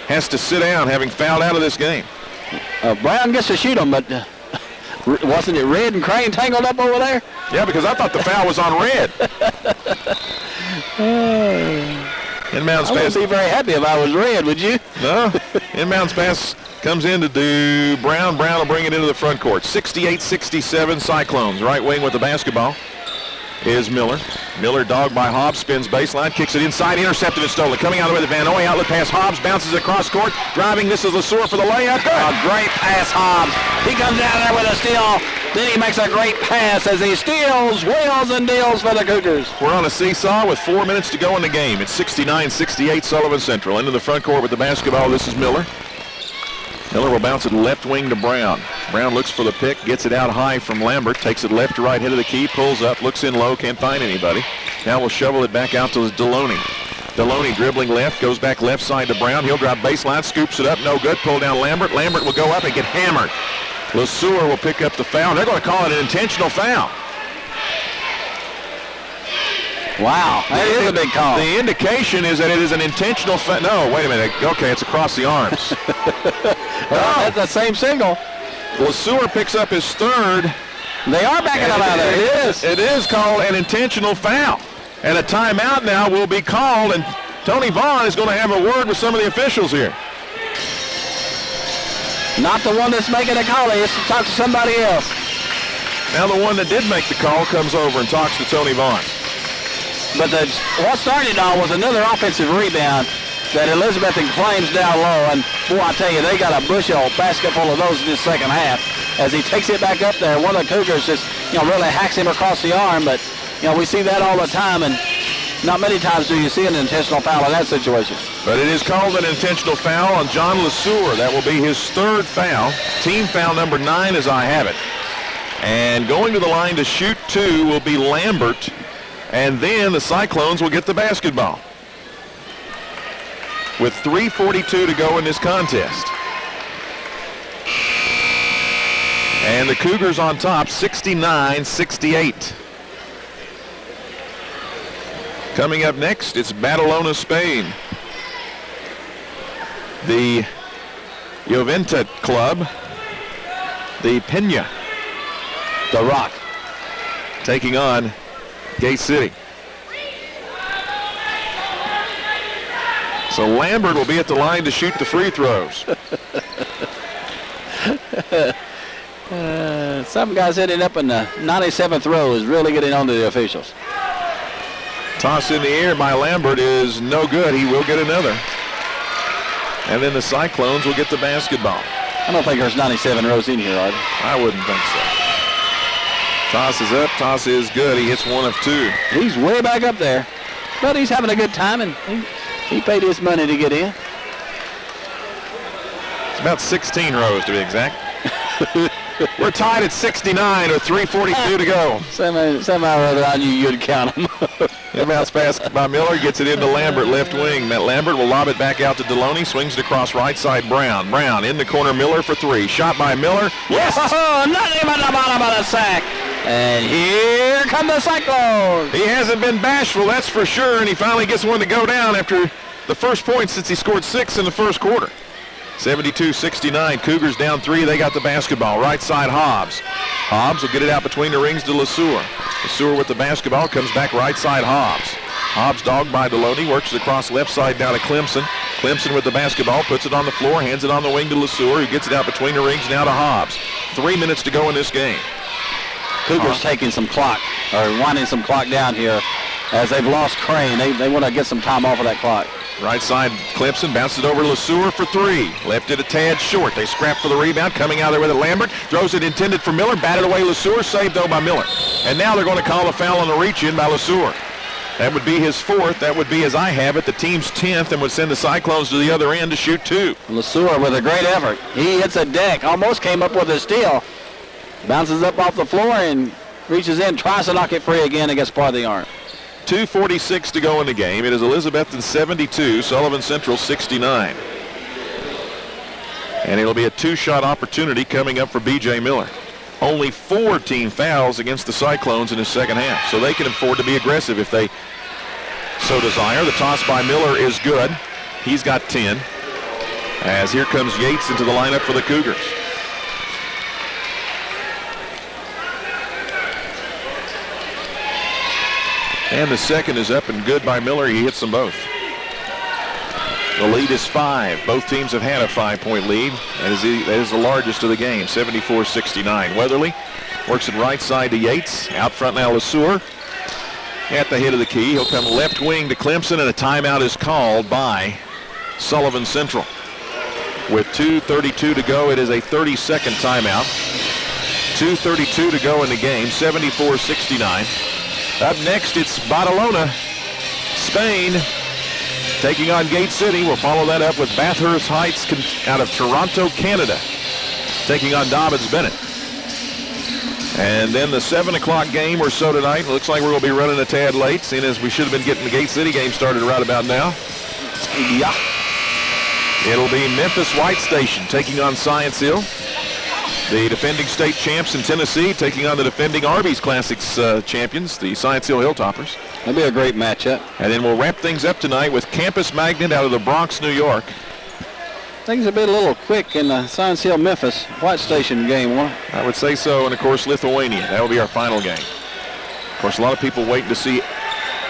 has to sit down, having fouled out of this game. Brown gets to shoot them, but wasn't it Red and Crane tangled up over there? Yeah, because I thought the foul was on Red. Inbounds I pass. wouldn't be very happy if I was Red, would you? No. Inbounds pass comes in to do Brown. Brown will bring it into the front court. 68-67 Cyclones. Right wing with the basketball is Miller. Miller dogged by Hobbs, spins baseline, kicks it inside, intercepted and stolen. Coming out of the way, the Van Noy outlet pass. Hobbs bounces across court, driving. This is LeSueur for the layup. Good. A great pass, Hobbs. He comes down there with a steal. Then he makes a great pass as he steals, wheels, and deals for the Cougars. We're on a seesaw with 4 minutes to go in the game. It's 69-68 Sullivan Central. Into the front court with the basketball. This is Miller. Miller will bounce it left wing to Brown. Brown looks for the pick, gets it out high from Lambert, takes it left to right, head of the key, pulls up, looks in low, can't find anybody. Now we'll shovel it back out to Deloney. Deloney dribbling left, goes back left side to Brown. He'll drop baseline, scoops it up, no good, pull down Lambert. Lambert will go up and get hammered. LeSueur will pick up the foul. They're going to call it an intentional foul. Wow, that is a big call. The indication is that it is an intentional foul. No, wait a minute. Okay, it's across the arms. That's the same signal. LeSueur picks up his third. They are backing up out there. It is. It is called an intentional foul. And a timeout now will be called, and Tony Vaughn is going to have a word with some of the officials here. Not the one that's making the call. He has to talk to somebody else. Now the one that did make the call comes over and talks to Tony Vaughn. But what started on was another offensive rebound that Elizabethton claims down low. And, boy, I tell you, they got a bushel basket full of those in this second half. As he takes it back up there, one of the Cougars just, really hacks him across the arm. But, we see that all the time, and not many times do you see an intentional foul in that situation. But it is called an intentional foul on John LeSueur. That will be his third foul. Team foul number 9 as I have it. And going to the line to shoot 2 will be Lambert. And then the Cyclones will get the basketball. With 3:42 to go in this contest. And the Cougars on top, 69-68. Coming up next, it's Badalona, Spain. The Juventud Club, the Peña, The Rock, taking on Gay City. So Lambert will be at the line to shoot the free throws. Some guys hitting up in the 97th row is really getting on to the officials. Toss in the air by Lambert is no good. He will get another. And then the Cyclones will get the basketball. I don't think there's 97 rows in here, Arby. I wouldn't think so. Toss is up. Toss is good. He hits 1 of 2. He's way back up there. But he's having a good time, and he paid his money to get in. It's about 16 rows to be exact. We're tied at 69 with 3:42 to go. Somehow or other I knew you'd count them. Inbounds pass by Miller, gets it into Lambert, left wing. Matt Lambert will lob it back out to Deloney, swings it across right side, Brown. Brown in the corner, Miller for 3. Shot by Miller. Yes! Oh, not even at the bottom of the sack. And here come the Cyclones. He hasn't been bashful, that's for sure, and he finally gets one to go down after the first point since he scored 6 in the first quarter. 72-69, Cougars down 3. They got the basketball. Right side, Hobbs. Hobbs will get it out between the rings to LeSueur. LeSueur with the basketball, comes back right side, Hobbs. Hobbs dogged by Deloney, works it across left side down to Clemson. Clemson with the basketball, puts it on the floor, hands it on the wing to LeSueur, who gets it out between the rings now to Hobbs. 3 minutes to go in this game. Cougars taking some clock, or winding some clock down here as they've lost Crane. They want to get some time off of that clock. Right side, Clemson bounces it over to LeSueur for three. Left it a tad short. They scrap for the rebound. Coming out there with it, Lambert. Throws it intended for Miller. Batted away LeSueur. Saved, though, by Miller. And now they're going to call a foul on the reach-in by LeSueur. That would be his fourth. That would be, as I have it, the team's 10th, and would send the Cyclones to the other end to shoot two. LeSueur with a great effort. He hits a deck. Almost came up with a steal. Bounces up off the floor and reaches in. Tries to knock it free again against part of the arm. 2:46 to go in the game. It is Elizabethton 72, Sullivan Central 69. And it'll be a two-shot opportunity coming up for B.J. Miller. Only 4 team fouls against the Cyclones in his second half, so they can afford to be aggressive if they so desire. The toss by Miller is good. He's got 10. As here comes Yates into the lineup for the Cougars. And the second is up and good by Miller. He hits them both. The lead is 5. Both teams have had a 5-point lead. That is the largest of the game, 74-69. Weatherly works it right side to Yates. Out front now LeSueur. At the head of the key. He'll come left wing to Clemson, and a timeout is called by Sullivan Central. With 2:32 to go, it is a 30-second timeout. 2:32 to go in the game, 74-69. Up next, it's Badalona, Spain, taking on Gate City. We'll follow that up with Bathurst Heights out of Toronto, Canada, taking on Dobbins-Bennett. And then the 7 o'clock game or so tonight. Looks like we're going to be running a tad late, seeing as we should have been getting the Gate City game started right about now. Yeah. It'll be Memphis White Station taking on Science Hill. The defending state champs in Tennessee taking on the defending Arbys Classics champions, the Science Hill Hilltoppers. That'll be a great matchup. And then we'll wrap things up tonight with Campus Magnet out of the Bronx, New York. Things have been a little quick in the Science Hill Memphis White Station game, Warner. I would say so, and of course Lithuania. That will be our final game. Of course, a lot of people waiting to see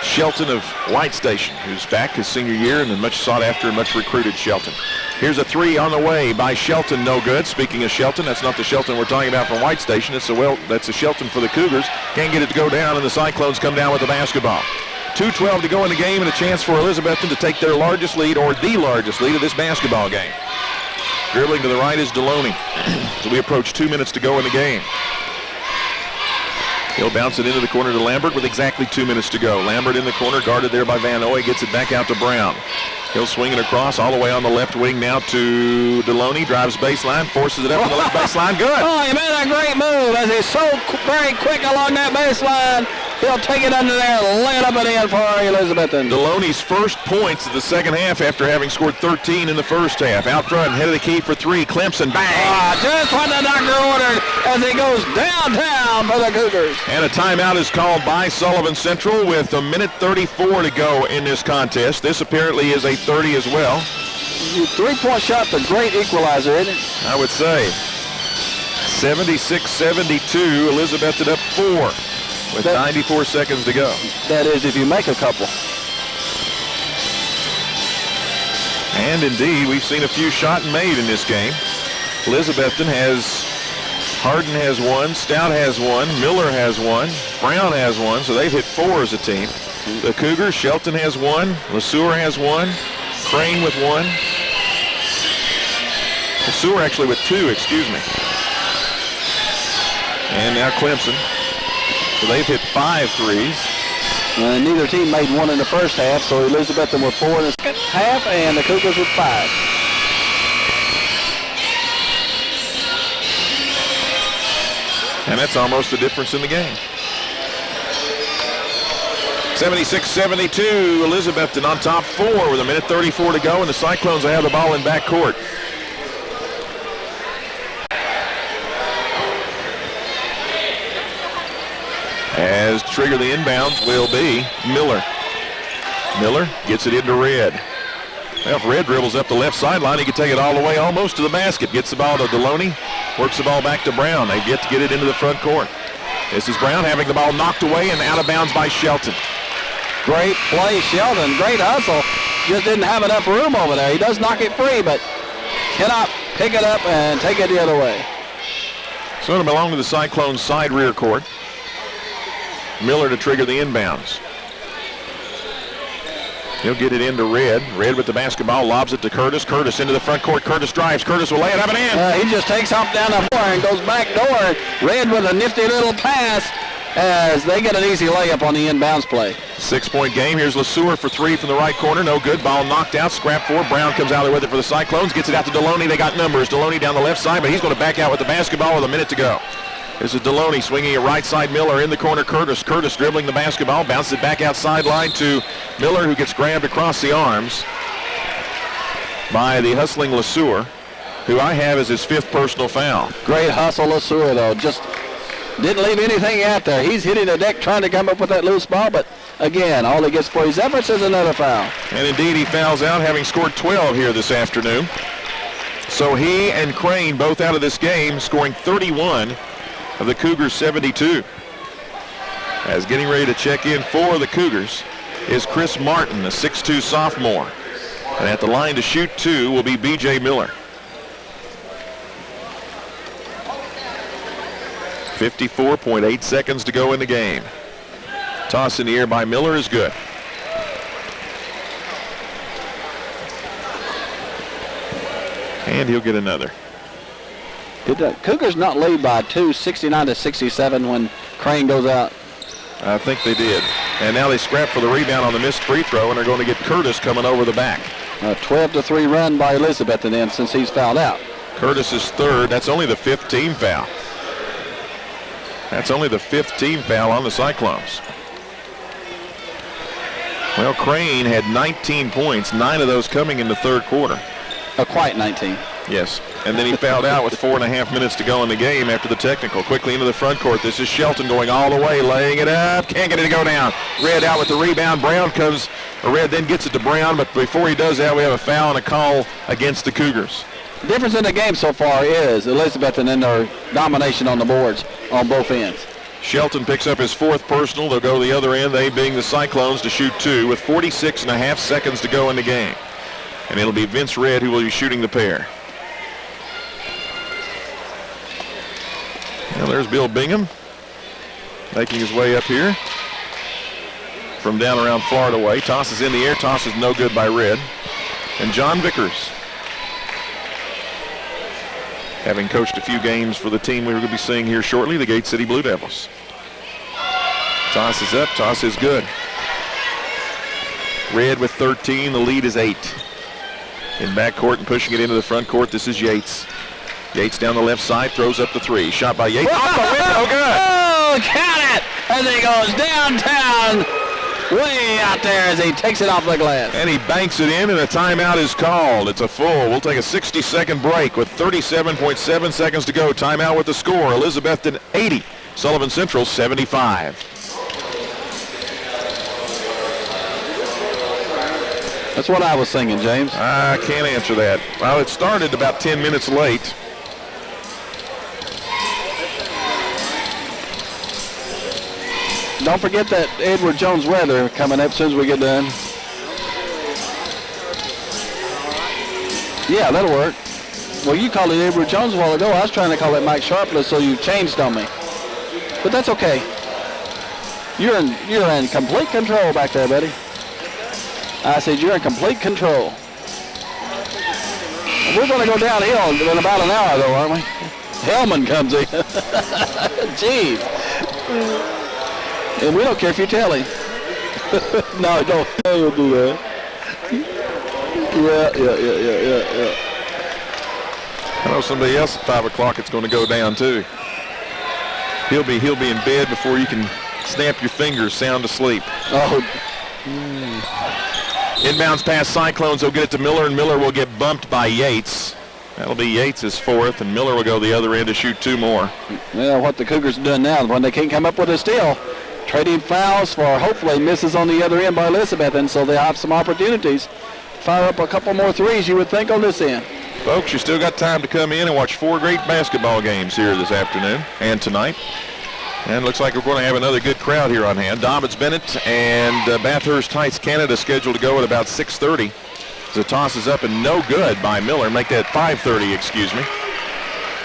Shelton of White Station, who's back his senior year, and the much sought after and much recruited Shelton. Here's a three on the way by Shelton, no good. Speaking of Shelton, that's not the Shelton we're talking about from White Station. That's a Shelton for the Cougars. Can't get it to go down, and the Cyclones come down with the basketball. 2:12 to go in the game, and a chance for Elizabethton to take their largest lead, or the largest lead of this basketball game. Dribbling to the right is Deloney. So we approach 2 minutes to go in the game. He'll bounce it into the corner to Lambert with exactly 2 minutes to go. Lambert in the corner, guarded there by Van Oy, gets it back out to Brown. He'll swing it across all the way on the left wing now to Deloney. Drives baseline, forces it up on the left baseline. Good. Oh, he made a great move as he's so very quick along that baseline. He'll take it under there, lay it up and in for Elizabethton. Deloney's first points of the second half after having scored 13 in the first half. Out front, head of the key for three. Clemson, bang! Just what the doctor ordered as he goes downtown for the Cougars. And a timeout is called by Sullivan Central with 1:34 to go in this contest. This apparently is a 30 as well. Three-point shot's a great equalizer, isn't it? I would say. 76-72, Elizabethton up 4 with 94 seconds to go. That is, if you make a couple. And indeed, we've seen a few shots made in this game. Elizabethton has, Harden has one, Stout has one, Miller has one, Brown has one, so they've hit 4 as a team. The Cougars, Shelton has one, LeSueur has one, Crane with one. LeSueur actually with 2, excuse me. And now Clemson. So they've hit 5 threes. Neither team made one in the first half, so Elizabethton with 4 in the second half, and the Cougars with 5. And that's almost the difference in the game. 76-72, Elizabethton on top 4 with 1:34 to go, and the Cyclones will have the ball in backcourt. As trigger the inbounds will be Miller. Miller gets it into Red. Well, if Red dribbles up the left sideline, he can take it all the way almost to the basket. Gets the ball to Deloney, works the ball back to Brown. They've yet to get it into the front court. This is Brown having the ball knocked away and out of bounds by Shelton. Great play, Shelton. Great hustle. Just didn't have enough room over there. He does knock it free, but cannot pick it up and take it the other way. So it'll belong to the Cyclones' side rear court. Miller to trigger the inbounds. He'll get it into Red. Red with the basketball, lobs it to Curtis. Curtis into the front court. Curtis drives. Curtis will lay it up and in. He just takes off down the floor and goes back door. Red with a nifty little pass as they get an easy layup on the inbounds play. 6-point game. Here's LeSueur for three from the right corner. No good. Ball knocked out. Scrap four. Brown comes out there with it for the Cyclones. Gets it out to Deloney. They got numbers. Deloney down the left side, but he's going to back out with the basketball with a minute to go. This is Deloney swinging it right side. Miller in the corner. Curtis dribbling the basketball. Bounces it back outside line to Miller, who gets grabbed across the arms by the hustling LeSueur, who I have as his 5th personal foul. Great hustle, LeSueur, though. Just didn't leave anything out there. He's hitting the deck trying to come up with that loose ball, but again, all he gets for his efforts is another foul. And indeed, he fouls out, having scored 12 here this afternoon. So he and Crane both out of this game, scoring 31 of the Cougars' 72. As getting ready to check in for the Cougars is Chris Martin, a 6'2 sophomore. And at the line to shoot 2 will be B.J. Miller. 54.8 seconds to go in the game. Toss in the air by Miller is good. And he'll get another. Did the Cougars not lead by 2, 69-67 when Crane goes out? I think they did. And now they scrap for the rebound on the missed free throw, and they're going to get Curtis coming over the back. A 12-3 run by Elizabethton then since he's fouled out. Curtis is 3rd. That's only the 5th team foul. That's only the 5th team foul on the Cyclones. Well, Crane had 19 points, 9 of those coming in the 3rd quarter. Quite 19. Yes, and then he fouled out with 4.5 minutes to go in the game after the technical. Quickly into the front court. This is Shelton going all the way, laying it up. Can't get it to go down. Red out with the rebound. Red then gets it to Brown, but before he does that, we have a foul and a call against the Cougars. The difference in the game so far is Elizabethton and their domination on the boards on both ends. Shelton picks up his 4th personal. They'll go the other end, they being the Cyclones, to shoot 2 with 46.5 seconds to go in the game. And it'll be Vince Red who will be shooting the pair. Now there's Bill Bingham making his way up here from down around Florida way. Tosses in the air. Toss is no good by Red. And John Vickers, having coached a few games for the team we are going to be seeing here shortly, the Gate City Blue Devils. Toss is up. Toss is good. Red with 13. The lead is 8. In backcourt and pushing it into the front court, this is Yates. Yates down the left side, throws up the 3. Shot by Yates. Off the window, good. Oh, count it! As he goes downtown, way out there as he takes it off the glass. And he banks it in, and a timeout is called. It's a full. We'll take a 60-second break with 37.7 seconds to go. Timeout with the score. Elizabethton 80, Sullivan Central 75. That's what I was singing, James. I can't answer that. Well, it started about 10 minutes late. Don't forget that Edward Jones weather coming up as soon as we get done. Yeah, that'll work. Well, you called it Edward Jones a while ago. I was trying to call it Mike Sharpless, so you changed on me. But that's okay. You're in complete control back there, buddy. I said you're in complete control. We're going to go downhill in about an hour, though, aren't we? Hellman comes in. Jeez. And we don't care if you tell him. No, don't do that. Yeah. I know somebody else at 5 o'clock it's going to go down too. He'll be in bed before you can snap your fingers sound asleep. Oh. Inbounds pass Cyclones. They'll get it to Miller, and Miller will get bumped by Yates. That'll be Yates' 4th, and Miller will go the other end to shoot 2 more. Well, what the Cougars are doing now, when they can't come up with a steal, trading fouls for hopefully misses on the other end by Elizabethton, so they have some opportunities. Fire up a couple more threes, you would think, on this end. Folks, you still got time to come in and watch 4 great basketball games here this afternoon and tonight. And looks like we're going to have another good crowd here on hand. Dobbins Bennett and Bathurst Heights, Canada, scheduled to go at about 6:30. The toss is up and no good by Miller. Make that 5:30, excuse me.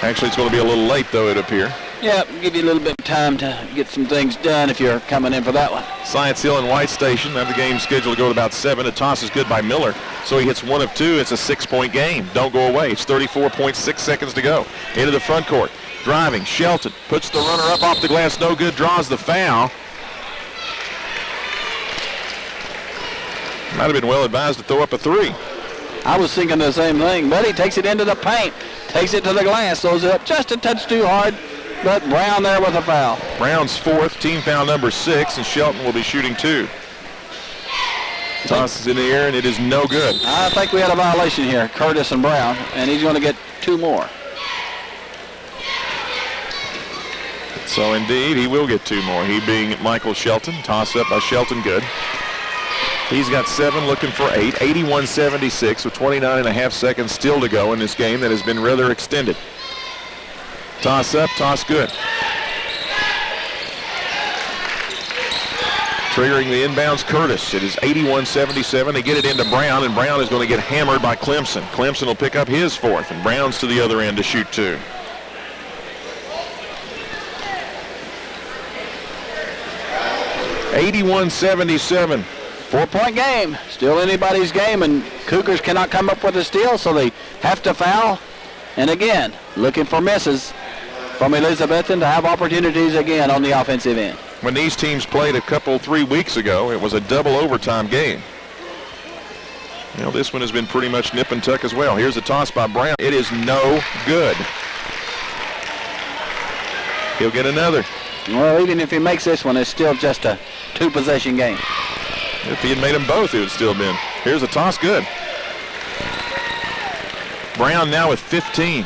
Actually, it's going to be a little late, though, it appears. Yeah, give you a little bit of time to get some things done if you're coming in for that one. Science Hill and White Station have the game scheduled to go to about 7. The toss is good by Miller, so he hits 1 of 2. It's a 6-point game. Don't go away. It's 34.6 seconds to go. Into the front court. Driving. Shelton puts the runner up off the glass. No good. Draws the foul. Might have been well advised to throw up a 3. I was thinking the same thing, but he takes it into the paint. Takes it to the glass. Throws it up just a touch too hard. But Brown there with a foul. Brown's 4th, team foul number 6, and Shelton will be shooting 2. Toss is in the air, and it is no good. I think we had a violation here, Curtis and Brown, and he's going to get 2 more. So indeed, he will get 2 more. He being Michael Shelton. Toss up by Shelton, good. He's got 7, looking for 8. 81-76 with 29.5 seconds still to go in this game that has been rather extended. Toss up, toss good. Triggering the inbounds, Curtis. It is 81-77. They get it into Brown, and Brown is going to get hammered by Clemson. Clemson will pick up his 4th, and Brown's to the other end to shoot 2. $81-77. 4-point game. Still anybody's game, and Cougars cannot come up with a steal, so they have to foul. And again, looking for misses from Elizabethton to have opportunities again on the offensive end. When these teams played a couple 3 weeks ago, it was a double overtime game. You know, this one has been pretty much nip and tuck as well. Here's a toss by Brown. It is no good. He'll get another. Well, even if he makes this one, it's still just a 2-possession game. If he had made them both, it would still have been. Here's a toss, good. Brown now with 15.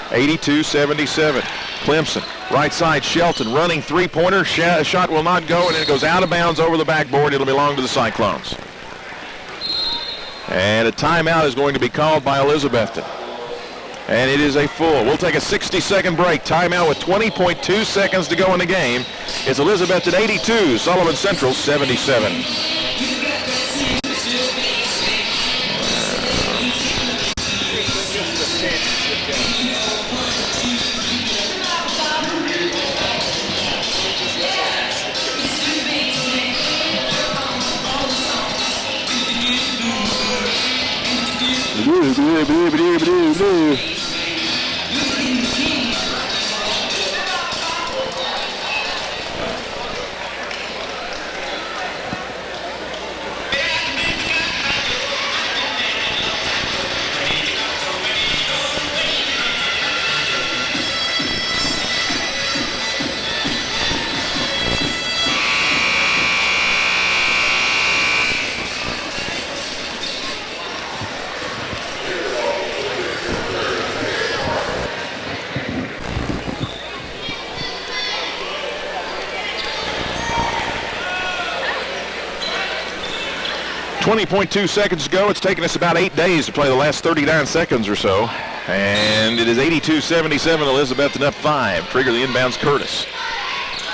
82-77. Clemson, right side, Shelton running 3-pointer. Shot will not go, and it goes out of bounds over the backboard. It'll belong to the Cyclones. And a timeout is going to be called by Elizabethton. And it is a full. We'll take a 60-second break. Timeout with 20.2 seconds to go in the game. It's Elizabethton 82, Sullivan Central 77. Blue. 20.2 seconds to go. It's taken us about 8 days to play the last 39 seconds or so. And it is 82-77. Elizabethton up 5. Trigger the inbounds, Curtis.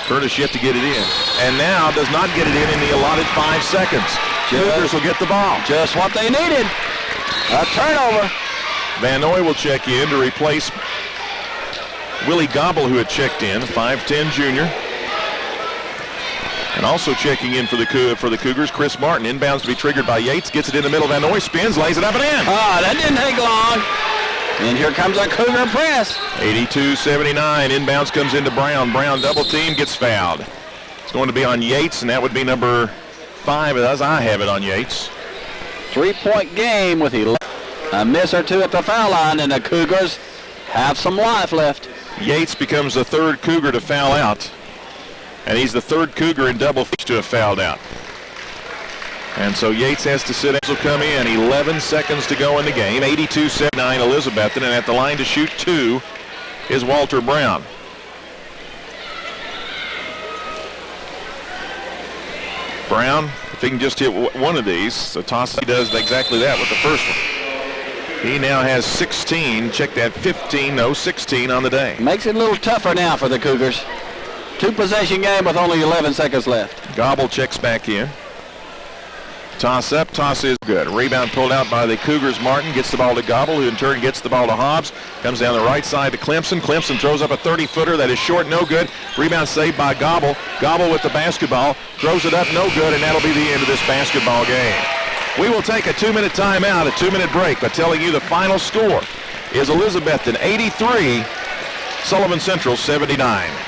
Curtis yet to get it in. And now does not get it in the allotted 5 seconds. Cougars will get the ball. Just what they needed. A turnover. Van Noy will check in to replace Willie Gobble, who had checked in, 5'10 junior. And also checking in for the Cougars, Chris Martin. Inbounds to be triggered by Yates. Gets it in the middle. Van Noy spins, lays it up and in. That didn't take long. And here comes a Cougar press. 82-79. Inbounds comes into Brown. Brown double team, gets fouled. It's going to be on Yates, and that would be number 5 as I have it on Yates. 3-point game with a miss or two at the foul line, and the Cougars have some life left. Yates becomes the 3rd Cougar to foul out. And he's the 3rd Cougar in double figures to have fouled out. And so Yates has to sit. Will come in. 11 seconds to go in the game. 82-79 Elizabethton, and at the line to shoot 2 is Walter Brown. Brown, if he can just hit one of these, so toss, he does exactly that with the first one. He now has 16. Check that, 15, no, 16 on the day. Makes it a little tougher now for the Cougars. 2-possession game with only 11 seconds left. Gobble checks back in. Toss up, toss is good. Rebound pulled out by the Cougars. Martin gets the ball to Gobble, who in turn gets the ball to Hobbs. Comes down the right side to Clemson. Clemson throws up a 30-footer that is short, no good. Rebound saved by Gobble. Gobble with the basketball, throws it up, no good, and that'll be the end of this basketball game. We will take a 2-minute timeout, a 2-minute break, by telling you the final score is Elizabethton 83, Sullivan Central 79.